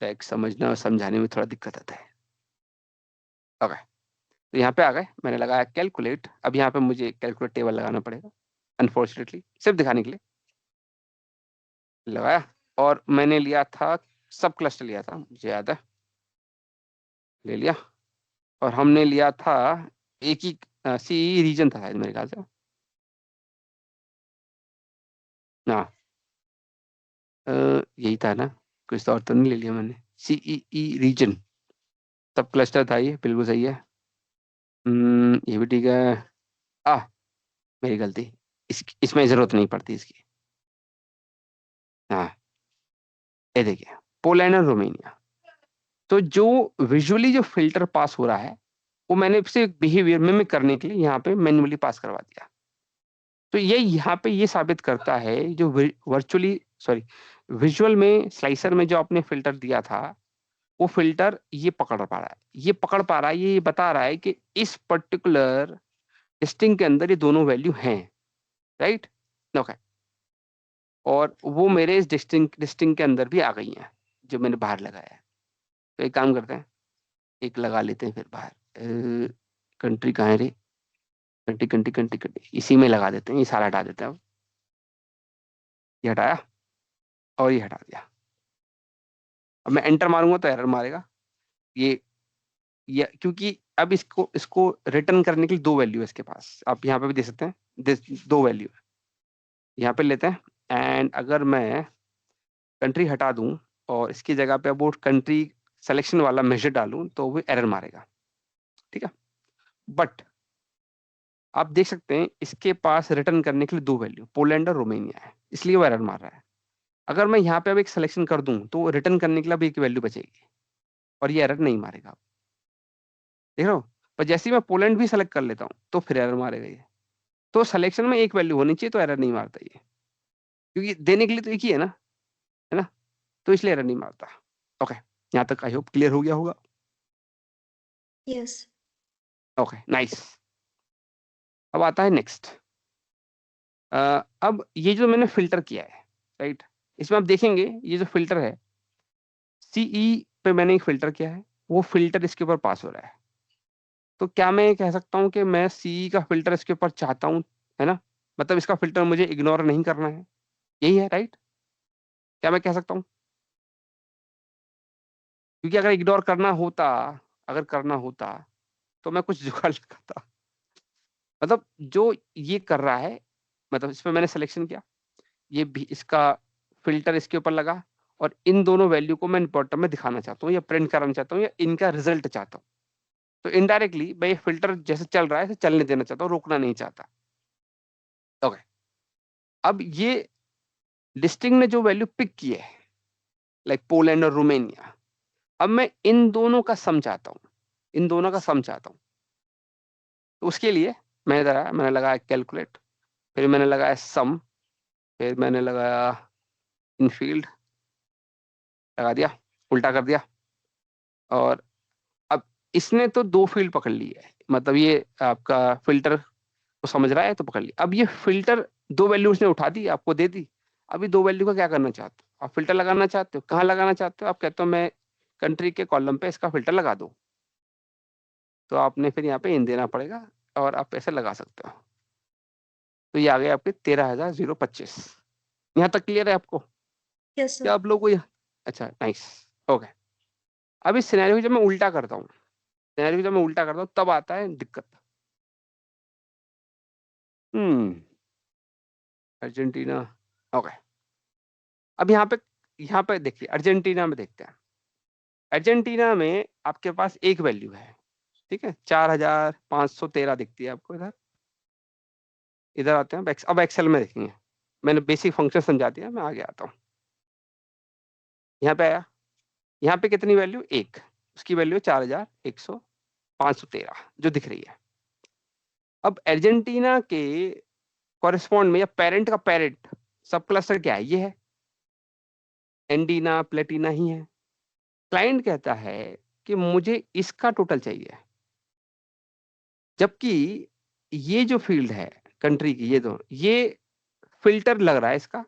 टैग समझना और समझाने में थोड़ा दिक्कत आता है। ओके, तो यहाँ पे आ गए, मैंने लगाया कैलकुलेट। अब यहाँ पे मुझे कैलकुलेट टेबल लगाना पड़ेगा, अनफॉर्चुनेटली, सिर्फ दिखाने के लिए लगाया। और मैंने लिया था, सब क्लस्टर लिया था, मुझे याद है, ले लिया। और हमने लिया था एक ही सी रीजन था शायद मेरे ख्याल से। हाँ, यही था ना, कुछ और तो नहीं ले लिया मैंने। CEE रीजन, सब क्लस्टर था, ये बिल्कुल सही है। ये भी ठीक है। मेरी गलती, इसमें जरूरत नहीं पड़ती इसकी। हाँ, ये देखिए, पोलैंड और रोमानिया। तो जो विजुअली जो फिल्टर पास हो रहा है, वो मैंने सिर्फ बिहेवियर मिमिक करने के लिए यहाँ पे मैन्युअली पास करवा दिया। तो ये यहाँ पे ये साबित करता है, जो विजुअल में स्लाइसर में जो आपने फिल्टर दिया था, वो फिल्टर ये पकड़ पा रहा है, ये बता रहा है कि इस पर्टिकुलर स्ट्रिंग के अंदर ये दोनों वैल्यू हैं, राइट? ओके, और वो मेरे इस डिस्टिंग के अंदर भी आ गई हैं जो मैंने बाहर लगाया है। तो एक काम करते हैं, एक लगा लेते हैं फिर बाहर। कंट्री कहाँ है रे? कंट्री कंट्री कंट्री कंट्री इसी में लगा देते हैं, ये सारा हटा देते हैं। अब ये हटाया और ये हटा दिया। अब मैं एंटर मारूंगा तो एरर मारेगा ये क्योंकि अब इसको रिटर्न करने के लिए दो वैल्यू है इसके पास। आप यहाँ पे भी दे सकते हैं, दो वैल्यू है। यहाँ पे लेते हैं एंड अगर मैं कंट्री हटा दूं और इसकी जगह पे अब वो कंट्री सिलेक्शन वाला मेजर डालूं तो वो एरर मारेगा, ठीक है। बट आप देख सकते हैं इसके पास रिटर्न करने के लिए दो वैल्यू पोलैंड और रोमानिया है, इसलिए वो एरर मार रहा है। अगर मैं यहाँ पे अब एक सिलेक्शन कर दूं तो रिटर्न करने के लिए अब एक वैल्यू बचेगी और ये एरर नहीं मारेगा। देख रहे हो? पर जैसे ही मैं पोलैंड भी सेलेक्ट कर लेता हूँ तो फिर एरर मारेगा ये। तो सिलेक्शन में एक वैल्यू होनी चाहिए तो एरर नहीं मारता ये, क्योंकि देने के लिए तो एक ही है ना, तो इसलिए एरर नहीं मारता। ओके, यहाँ तक आई होप क्लियर हो गया होगा। यस। Okay nice. अब आता है नेक्स्ट। अब ये जो मैंने फिल्टर किया है, राइट, इसमें आप देखेंगे ये जो फिल्टर है सीई पे मैंने एक फिल्टर किया है, वो फिल्टर इसके ऊपर पास हो रहा है। तो क्या मैं कह सकता हूँ कि मैं सीई का फिल्टर इसके ऊपर चाहता हूँ, है ना, मतलब इसका फिल्टर मुझे इग्नोर नहीं करना है, यही है राइट? क्या मैं कह सकता हूँ? क्योंकि अगर इग्नोर करना होता तो मैं कुछ जुगाड़ लगाता। मतलब जो ये कर रहा है, मतलब इस पर मैंने सिलेक्शन किया, ये भी इसका फिल्टर इसके ऊपर लगा और इन दोनों वैल्यू को मैं बॉटम में दिखाना चाहता हूँ या प्रिंट कराना चाहता हूँ या इनका रिजल्ट चाहता हूँ। तो इनडायरेक्टली मैं ये फिल्टर जैसे चल रहा है ऐसे चलने देना चाहता हूँ, रोकना नहीं चाहता। ओके, अब ये लिस्टिंग ने जो वैल्यू पिक की है लाइक पोलैंड और रोमानिया, अब मैं इन दोनों का सम चाहता हूँ, तो उसके लिए मैंने लगाया कैलकुलेट, फिर मैंने लगाया सम, फिर मैंने लगाया इनफील्ड, लगा दिया, उल्टा कर दिया। और अब इसने तो दो फील्ड पकड़ ली है, मतलब ये आपका फिल्टर को समझ रहा है तो पकड़ लिया। अब ये फिल्टर दो वैल्यू उसने उठा दी, आपको दे दी। अभी दो वैल्यू का क्या करना चाहते हो आप? फिल्टर लगाना चाहते हो, कहाँ लगाना चाहते हो? आप कहते हो मैं कंट्री के कॉलम पे इसका फिल्टर लगा दो, तो आपने फिर यहाँ पे इन देना पड़ेगा और आप ऐसे लगा सकते हो। तो ये आ गए आपके 13,025। यहाँ तक क्लियर है आपको? यस क्या सर। आप लोग को अच्छा नाइस। ओके, अब इस सिनेरियो को जब मैं उल्टा करता हूँ, तब आता है दिक्कत। अर्जेंटीना। ओके, अब यहाँ पे देखिए, अर्जेंटीना में देखते हैं। अर्जेंटीना में आपके पास एक वैल्यू है, ठीक है, 4,513 दिखती है आपको। इधर आते हैं, अब एक्सेल में देखेंगे। मैंने बेसिक फंक्शन समझा दिया, मैं आगे आता हूँ। यहाँ पे आया, यहाँ पे कितनी वैल्यू? एक, उसकी वैल्यू 4,513 जो दिख रही है। अब अर्जेंटीना के कॉरेस्पॉन्ड में या पेरेंट का पेरेंट सब क्लस्टर क्या है? ये है एंडीना प्लेटिना ही है। क्लाइंट कहता है कि मुझे इसका टोटल चाहिए, जबकि ये जो फील्ड है कंट्री की, ये फिल्टर लग रहा है इसका,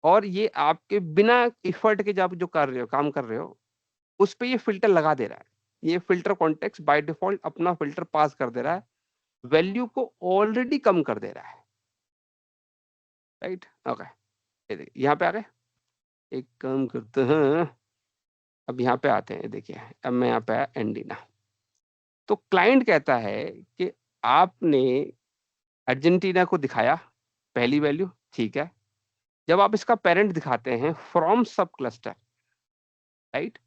और ये आपके बिना एफर्ट के जब जो कर रहे हो, काम कर रहे हो, उस पे ये फिल्टर लगा दे रहा है। ये फिल्टर कॉन्टेक्स्ट बाय डिफॉल्ट अपना फिल्टर पास कर दे रहा है, वैल्यू को ऑलरेडी कम कर दे रहा है, राइट? ओके, ये देखिए यहाँ पे आ गए। एक काम करते हैं, अब यहाँ पे आते हैं। देखिए अब मैं यहाँ पे आया एंडीना। तो क्लाइंट कहता है कि आपने अर्जेंटीना को दिखाया पहली वैल्यू, ठीक है। जब आप इसका पेरेंट दिखाते हैं फ्रॉम सब क्लस्टर, राइट,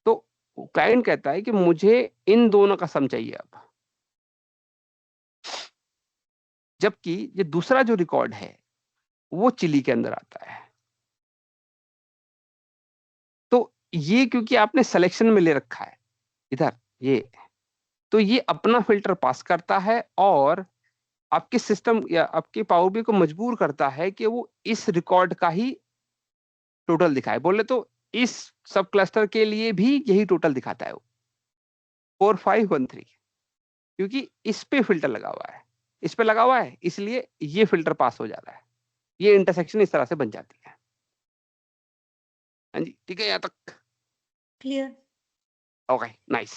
तो क्लाइंट कहता है कि मुझे इन दोनों का सम चाहिए अब। जबकि ये दूसरा जो रिकॉर्ड है वो चिली के अंदर आता है। तो ये क्योंकि आपने सिलेक्शन में ले रखा है इधर ये, तो ये अपना फिल्टर पास करता है और आपके सिस्टम या आपके पावर BI को मजबूर करता है कि वो इस रिकॉर्ड का ही टोटल दिखाए। बोले तो इस सब क्लस्टर के लिए भी यही टोटल दिखाता है वो 4513, क्योंकि इस पे फिल्टर लगा हुआ है, इस पे लगा हुआ है, इसलिए ये फिल्टर पास हो जाता है। ये इंटरसेक्शन इस तरह से बन जाती है। हाँ जी, ठीक है, यहाँ तक क्लियर। ओके नाइस,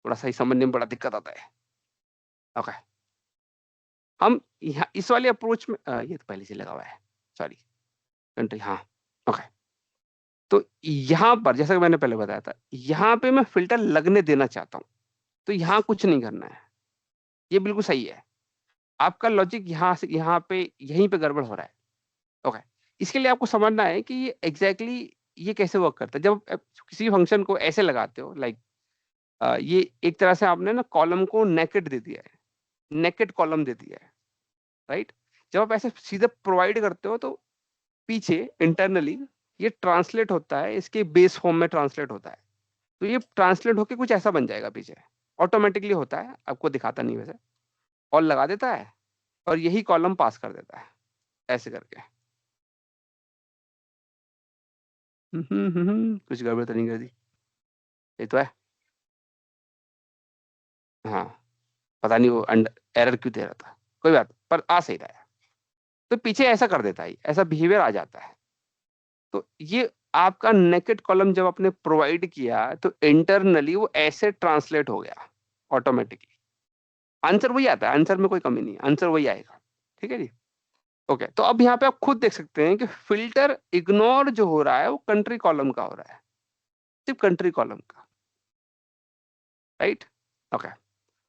थोड़ा सा ही समझने में बड़ा दिक्कत आता है। ओके हम यहाँ इस वाले अप्रोच में ये तो पहले से लगा हुआ है, सॉरी कंट्री, हाँ ओके। तो यहाँ पर जैसा कि मैंने पहले बताया था, यहाँ पे मैं फिल्टर लगने देना चाहता हूँ, तो यहाँ कुछ नहीं करना है, ये बिल्कुल सही है। आपका लॉजिक यहाँ से यहाँ पे यहीं पे गड़बड़ हो रहा है। ओके इसके लिए आपको समझना है कि ये एग्जैक्टली ये कैसे वर्क करता है। जब आप किसी फंक्शन को ऐसे लगाते हो, लाइक ये एक तरह से आपने ना कॉलम को नेकेड दे दिया है, नेकेड कॉलम दे दिया है, राइट। जब आप ऐसे सीधे प्रोवाइड करते हो तो पीछे इंटरनली ये ट्रांसलेट होता है, इसके बेस फॉर्म में ट्रांसलेट होता है, तो ये ट्रांसलेट होके कुछ ऐसा बन जाएगा पीछे, ऑटोमेटिकली होता है, आपको दिखाता नहीं वैसे, और लगा देता है और यही कॉलम पास कर देता है ऐसे करके। कुछ गड़बड़ तो नहीं कर दी, ये तो है। हाँ पता नहीं वो एरर क्यों दे रहा था, कोई बात, पर आ सही रहा है। तो पीछे ऐसा कर देता है, ऐसा बिहेवियर आ जाता है। तो ये आपका नेकेड कॉलम जब आपने प्रोवाइड किया तो इंटरनली वो ऐसे ट्रांसलेट हो गया ऑटोमेटिकली। आंसर वही आता है, आंसर में कोई कमी नहीं, आंसर वही आएगा, ठीक है जी। ओके तो अब यहाँ पे आप खुद देख सकते हैं कि फिल्टर इग्नोर जो हो रहा है वो कंट्री कॉलम का हो रहा है, सिर्फ कंट्री कॉलम का, राइट। ओके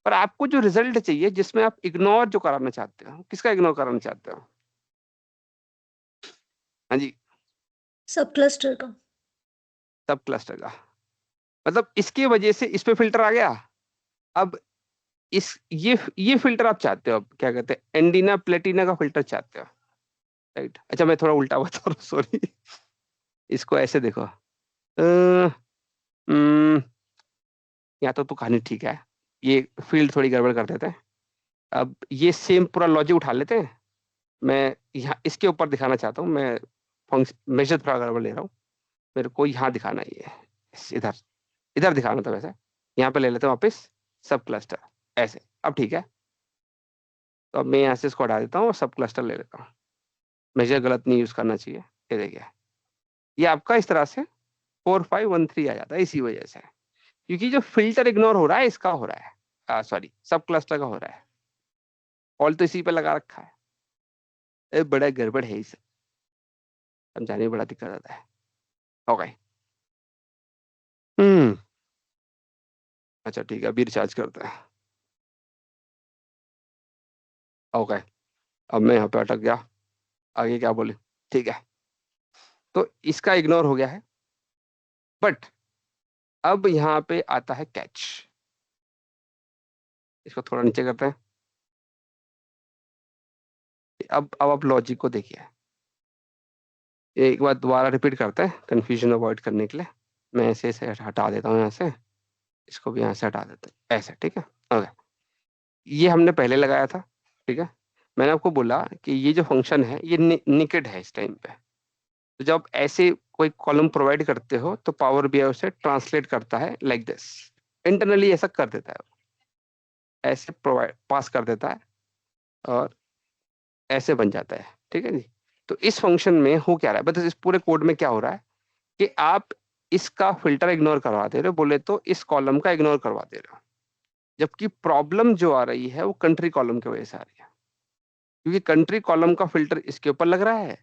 पर आपको जो रिजल्ट चाहिए जिसमें आप इग्नोर जो कराना चाहते हो, किसका इग्नोर कराना चाहते हो? हाँ जी, सब क्लस्टर का। सब क्लस्टर का, मतलब इसकी वजह से इस पे फिल्टर आ गया। अब इस ये फिल्टर आप चाहते हो, अब क्या कहते हैं, एंडीना प्लेटिना का फिल्टर चाहते हो, राइट। अच्छा मैं थोड़ा उल्टा बता रहा हूँ, सॉरी। इसको ऐसे देखो, या तो कहानी ठीक है, ये फील्ड थोड़ी गड़बड़ कर देते हैं। अब ये सेम पूरा लॉजिक उठा लेते हैं, मैं यहाँ इसके ऊपर दिखाना चाहता हूँ, मैं फंक्शन मेजर थोड़ा गड़बड़ ले रहा हूँ, मेरे को यहाँ दिखाना ही है, इधर इधर दिखाना था वैसे। यहाँ पे ले लेते हैं वापस सब क्लस्टर ऐसे, अब ठीक है। तो अब मैं यहाँ से इसको हटा देता हूँ और सब क्लस्टर ले लेता हूँ, मेजर गलत नहीं यूज करना चाहिए। ये देखिए ये आपका इस तरह से 4513 आ जाता है, इसी वजह से, क्योंकि जो फिल्टर इग्नोर हो रहा है इसका हो रहा है, सॉरी सब क्लस्टर का हो रहा है, ऑल तो इसी पे लगा रखा है। बड़ा गड़बड़ है, इसे समझाने में बड़ा दिक्कत आता है। ओके अच्छा ठीक है, अभी रिचार्ज करते हैं। ओके अब मैं यहाँ पे अटक गया, आगे क्या बोले, ठीक है। तो इसका इग्नोर हो गया है, बट अब यहाँ पे आता है कैच। इसको थोड़ा नीचे करते हैं। अब आप लॉजिक को देखिए, एक बार दोबारा रिपीट करते हैं कंफ्यूजन अवॉइड करने के लिए। मैं ऐसे हटा देता हूँ यहाँ से, इसको भी यहाँ से हटा देते हैं ऐसे, ठीक है। ओके ये हमने पहले लगाया था, ठीक है। मैंने आपको बोला कि ये जो फंक्शन है ये निकेड है इस टाइम पे, तो जब ऐसे कोई कॉलम प्रोवाइड करते हो तो पावर बीआई उसे ट्रांसलेट करता है लाइक दिस, इंटरनली ऐसा कर देता है, ऐसे प्रोवाइड पास कर देता है और ऐसे बन जाता है, ठीक है जी। तो इस फंक्शन में हो क्या रहा है, बस इस पूरे कोड में क्या हो रहा है कि आप इसका फिल्टर इग्नोर करवा दे रहे हो, बोले तो इस कॉलम का इग्नोर करवा दे रहे हो, जबकि प्रॉब्लम जो आ रही है वो कंट्री कॉलम की वजह से आ रही है, क्योंकि कंट्री कॉलम का फिल्टर इसके ऊपर लग रहा है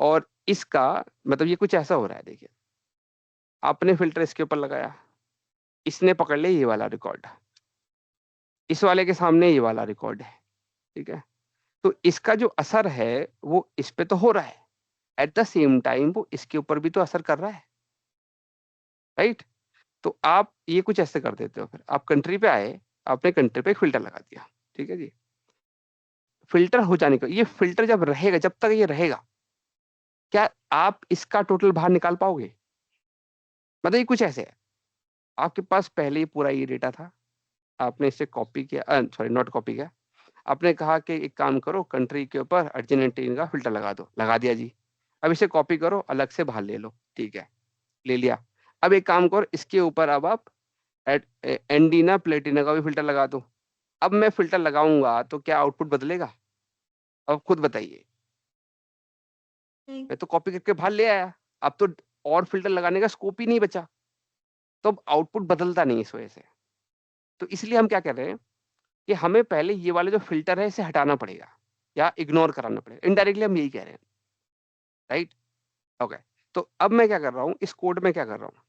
और इसका मतलब ये कुछ ऐसा हो रहा है। देखिए आपने फिल्टर इसके ऊपर लगाया, इसने पकड़ लिया ये वाला रिकॉर्ड, इस वाले के सामने ये वाला रिकॉर्ड है, ठीक है। तो इसका जो असर है वो इस पे तो हो रहा है, एट द सेम टाइम वो इसके ऊपर भी तो असर कर रहा है, राइट। तो आप ये कुछ ऐसे कर देते हो, फिर आप कंट्री पे आए, आपने कंट्री पे एक फिल्टर लगा दिया, ठीक है जी। फिल्टर हो जाने का, ये फिल्टर जब रहेगा, जब तक ये रहेगा, क्या आप इसका टोटल बाहर निकाल पाओगे? मतलब ये कुछ ऐसे है, आपके पास पहले ही पूरा ये डेटा था, आपने इसे कॉपी किया, सॉरी नॉट कॉपी किया, आपने कहा कि एक काम करो कंट्री के ऊपर अर्जेंटीना का फिल्टर लगा दो, लगा दिया जी। अब इसे कॉपी करो, अलग से बाहर ले लो, ठीक है ले लिया। अब एक काम करो इसके ऊपर अब आप एंडीना प्लेटिना का भी फिल्टर लगा दो। अब मैं फिल्टर लगाऊंगा तो क्या आउटपुट बदलेगा? अब खुद बताइए, नहीं। मैं तो कॉपी करके बाहर ले आया, अब तो और फिल्टर लगाने का स्कोप ही नहीं बचा, तो अब आउटपुट बदलता नहीं इस वजह से। तो इसलिए हम क्या कर रहे हैं कि हमें पहले ये वाले जो फिल्टर है इसे हटाना पड़ेगा या इग्नोर कराना पड़ेगा। इनडायरेक्टली हम यही कह रहे हैं, राइट? ओके, तो अब मैं क्या कर रहा हूँ, इस कोड में क्या कर रहा हूँ,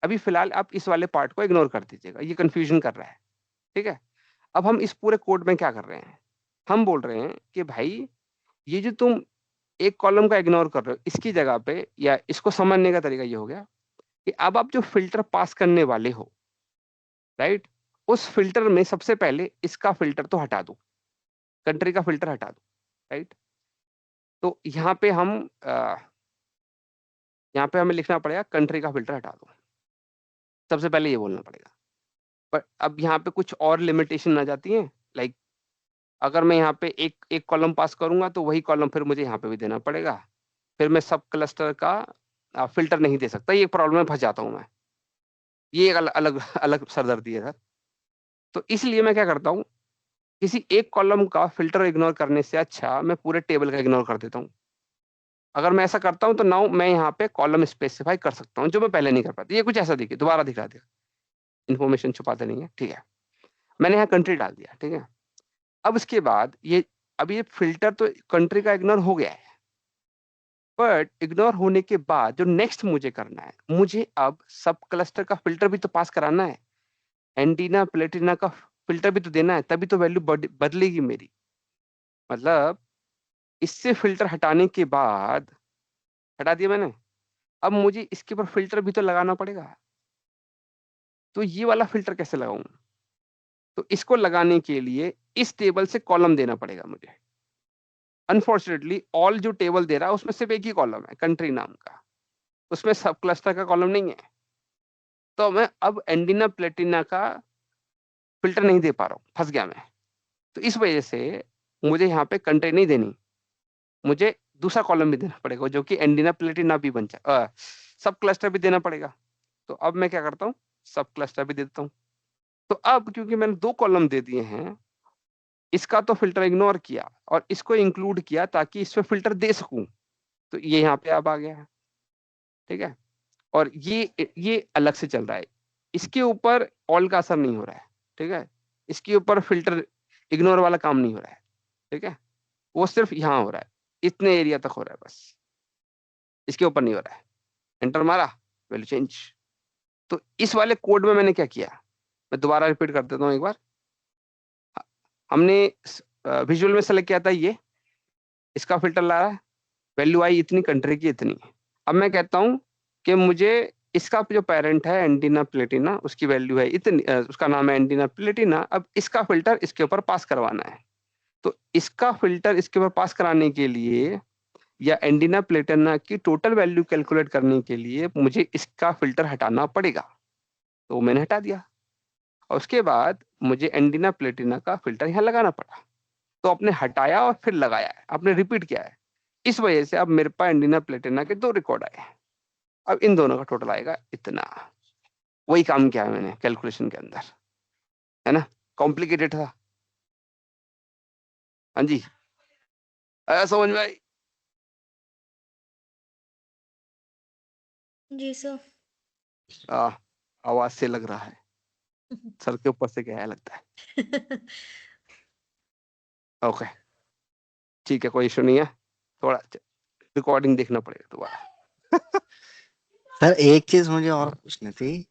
अभी फिलहाल आप इस वाले पार्ट को इग्नोर कर दीजिएगा, ये कंफ्यूजन कर रहा है, ठीक है? अब हम इस पूरे कोड में क्या कर रहे हैं, हम बोल रहे हैं कि भाई ये जो तुम एक कॉलम का इग्नोर कर रहे हो, इसकी जगह पे, या इसको समझने का तरीका ये हो गया कि अब आप जो फिल्टर पास करने वाले हो, राइट, उस फिल्टर में सबसे पहले इसका फिल्टर तो हटा दो, कंट्री का फिल्टर हटा दो, राइट? तो यहाँ पे हमें लिखना पड़ेगा कंट्री का फिल्टर हटा दो, सबसे पहले ये बोलना पड़ेगा। पर अब यहाँ पे कुछ और लिमिटेशन आ जाती हैं, लाइक अगर मैं यहाँ पे एक एक कॉलम पास करूंगा तो वही कॉलम फिर मुझे यहाँ पे भी देना पड़ेगा, फिर मैं सब क्लस्टर का फिल्टर नहीं दे सकता, ये प्रॉब्लम में फंस जाता हूँ मैं, ये एक अलग अलग अलग सरदर्दी है सर। तो इसलिए मैं क्या करता हूँ, किसी एक कॉलम का फिल्टर इग्नोर करने से अच्छा मैं पूरे टेबल का इग्नोर कर देता हूँ। अगर मैं ऐसा करता हूँ तो नाउ मैं यहाँ पे कॉलम स्पेसिफाई कर सकता हूँ, जो मैं पहले नहीं कर पाता। ये कुछ ऐसा देखिए, दोबारा दिखा दिया, इन्फॉर्मेशन छुपाते नहीं है, ठीक है? मैंने यहाँ कंट्री डाल दिया, ठीक है? अब इसके बाद अब ये फिल्टर तो कंट्री का इग्नोर हो गया है, बट इग्नोर होने के बाद जो नेक्स्ट मुझे करना है, मुझे अब सब क्लस्टर का फिल्टर भी तो पास कराना है, एंटीना प्लेटिना का फिल्टर भी तो देना है, तभी तो वैल्यू बदलेगी मेरी। मतलब इससे फिल्टर हटाने के बाद, हटा दिया मैंने, अब मुझे इसके ऊपर फिल्टर भी तो लगाना पड़ेगा। तो ये वाला फिल्टर कैसे लगाऊं? तो इसको लगाने के लिए इस टेबल से कॉलम देना पड़ेगा मुझे। अनफॉर्चुनेटली ऑल जो टेबल दे रहा है उसमें सिर्फ एक ही कॉलम है, कंट्री नाम का, उसमें सब क्लस्टर का कॉलम नहीं है। तो मैं अब एंटीना प्लेटिना का फिल्टर नहीं दे पा रहा हूँ, फंस गया मैं। तो इस वजह से मुझे यहाँ पे कंट्री नहीं देनी, मुझे दूसरा कॉलम भी देना पड़ेगा जो कि एंटीना प्लेटिना भी बन जाए, सब क्लस्टर भी देना पड़ेगा। तो अब मैं क्या करता हूँ, सब क्लस्टर भी दे देता हूँ। तो अब क्योंकि मैंने दो कॉलम दे दिए हैं, इसका तो फिल्टर इग्नोर किया और इसको इंक्लूड किया ताकि इसमें फिल्टर दे सकूं, तो ये यहाँ पे अब आ गया है, ठीक है? और ये अलग से चल रहा है, इसके ऊपर ऑल का असर नहीं हो रहा है, ठीक है? इसके ऊपर फिल्टर इग्नोर वाला काम नहीं हो रहा है, ठीक है? वो सिर्फ यहाँ हो रहा है, इतने एरिया तक हो रहा है बस, इसके ऊपर नहीं हो रहा है। एंटर मारा, वैल्यू चेंज। तो इस वाले कोड में मैंने क्या किया, मैं दोबारा रिपीट कर देता हूँ एक बार। हमने विजुअल में सेलेक्ट किया था ये, इसका फिल्टर ला रहा है, वैल्यू आई इतनी, कंट्री की इतनी। अब मैं कहता हूँ कि मुझे इसका जो पेरेंट है एंटीना प्लेटिना, उसकी वैल्यू है इतनी, उसका नाम है एंटीना प्लेटिना। अब इसका फिल्टर इसके ऊपर पास करवाना है। तो इसका फिल्टर इसके ऊपर पास कराने के लिए या एंटीना प्लेटिना की टोटल वैल्यू कैलकुलेट करने के लिए मुझे इसका फिल्टर हटाना पड़ेगा। तो मैंने हटा दिया और उसके बाद मुझे एंटीना प्लेटिना का फिल्टर यहाँ लगाना पड़ा। तो आपने हटाया और फिर लगाया है, आपने रिपीट किया है। इस वजह से अब मेरे पास एंटीना प्लेटिना के दो रिकॉर्ड आए हैं। अब इन दोनों का टोटल आएगा इतना। वही काम किया है मैंने कैलकुलेशन के अंदर, है ना? कॉम्प्लिकेटेड था? हाँ जी, आया समझ में आई? जी सर। आवाज से लग रहा है, सर के ऊपर से गया लगता है। ओके, ठीक है, कोई इशू नहीं है, थोड़ा रिकॉर्डिंग देखना पड़ेगा दोबारा। सर एक चीज मुझे और पूछनी थी,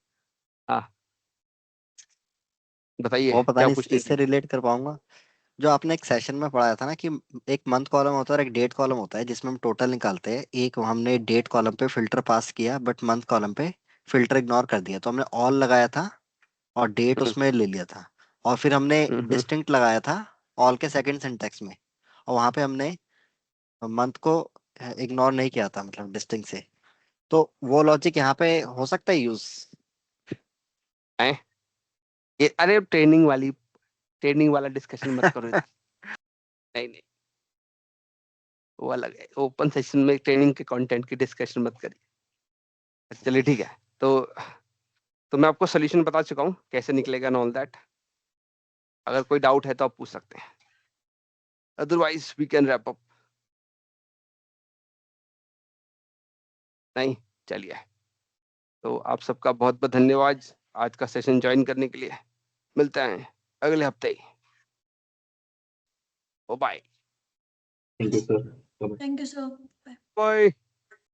हाँ बताइए, वो पता क्या नहीं पूछनी इससे थी? रिलेट कर पाऊंगा। जो आपने एक सेशन में पढ़ाया था ना कि एक मंथ कॉलम होता है और एक डेट कॉलम होता है जिसमें हम टोटल निकालते हैं। एक हमने डेट कॉलम पे फिल्टर पास किया बट मंथ कॉलम पे फिल्टर इग्नोर कर दिया, तो हमने ऑल लगाया था और डेट हम्म, उसमें ले लिया था। और फिर हमने हम्म, डिस्टिंक्ट लगाया था ऑल के सेकंड सिंटेक्स में, और वहां पे हमने मंथ को इग्नोर नहीं किया था, मतलब डिस्टिंक्ट से। तो वो लॉजिक यहाँ पे हो सकता है यूज? हैं? अरे ट्रेनिंग वाला डिस्कशन मत करो इधर। नहीं नहीं, वो अलग है, ओपन सेशन में ट्रेनिंग के कंटेंट की डिस्कशन मत करिए। चलिए ठीक है, तो मैं आपको सोल्यूशन बता चुका हूँ कैसे निकलेगा एंड ऑल दैट। अगर कोई डाउट है तो आप पूछ सकते हैं, otherwise we can wrap up. नहीं, चलिए, तो आप सबका बहुत बहुत धन्यवाद आज का सेशन ज्वाइन करने के लिए। मिलते हैं अगले हफ्ते। Bye Thank you, sir. Bye. Bye.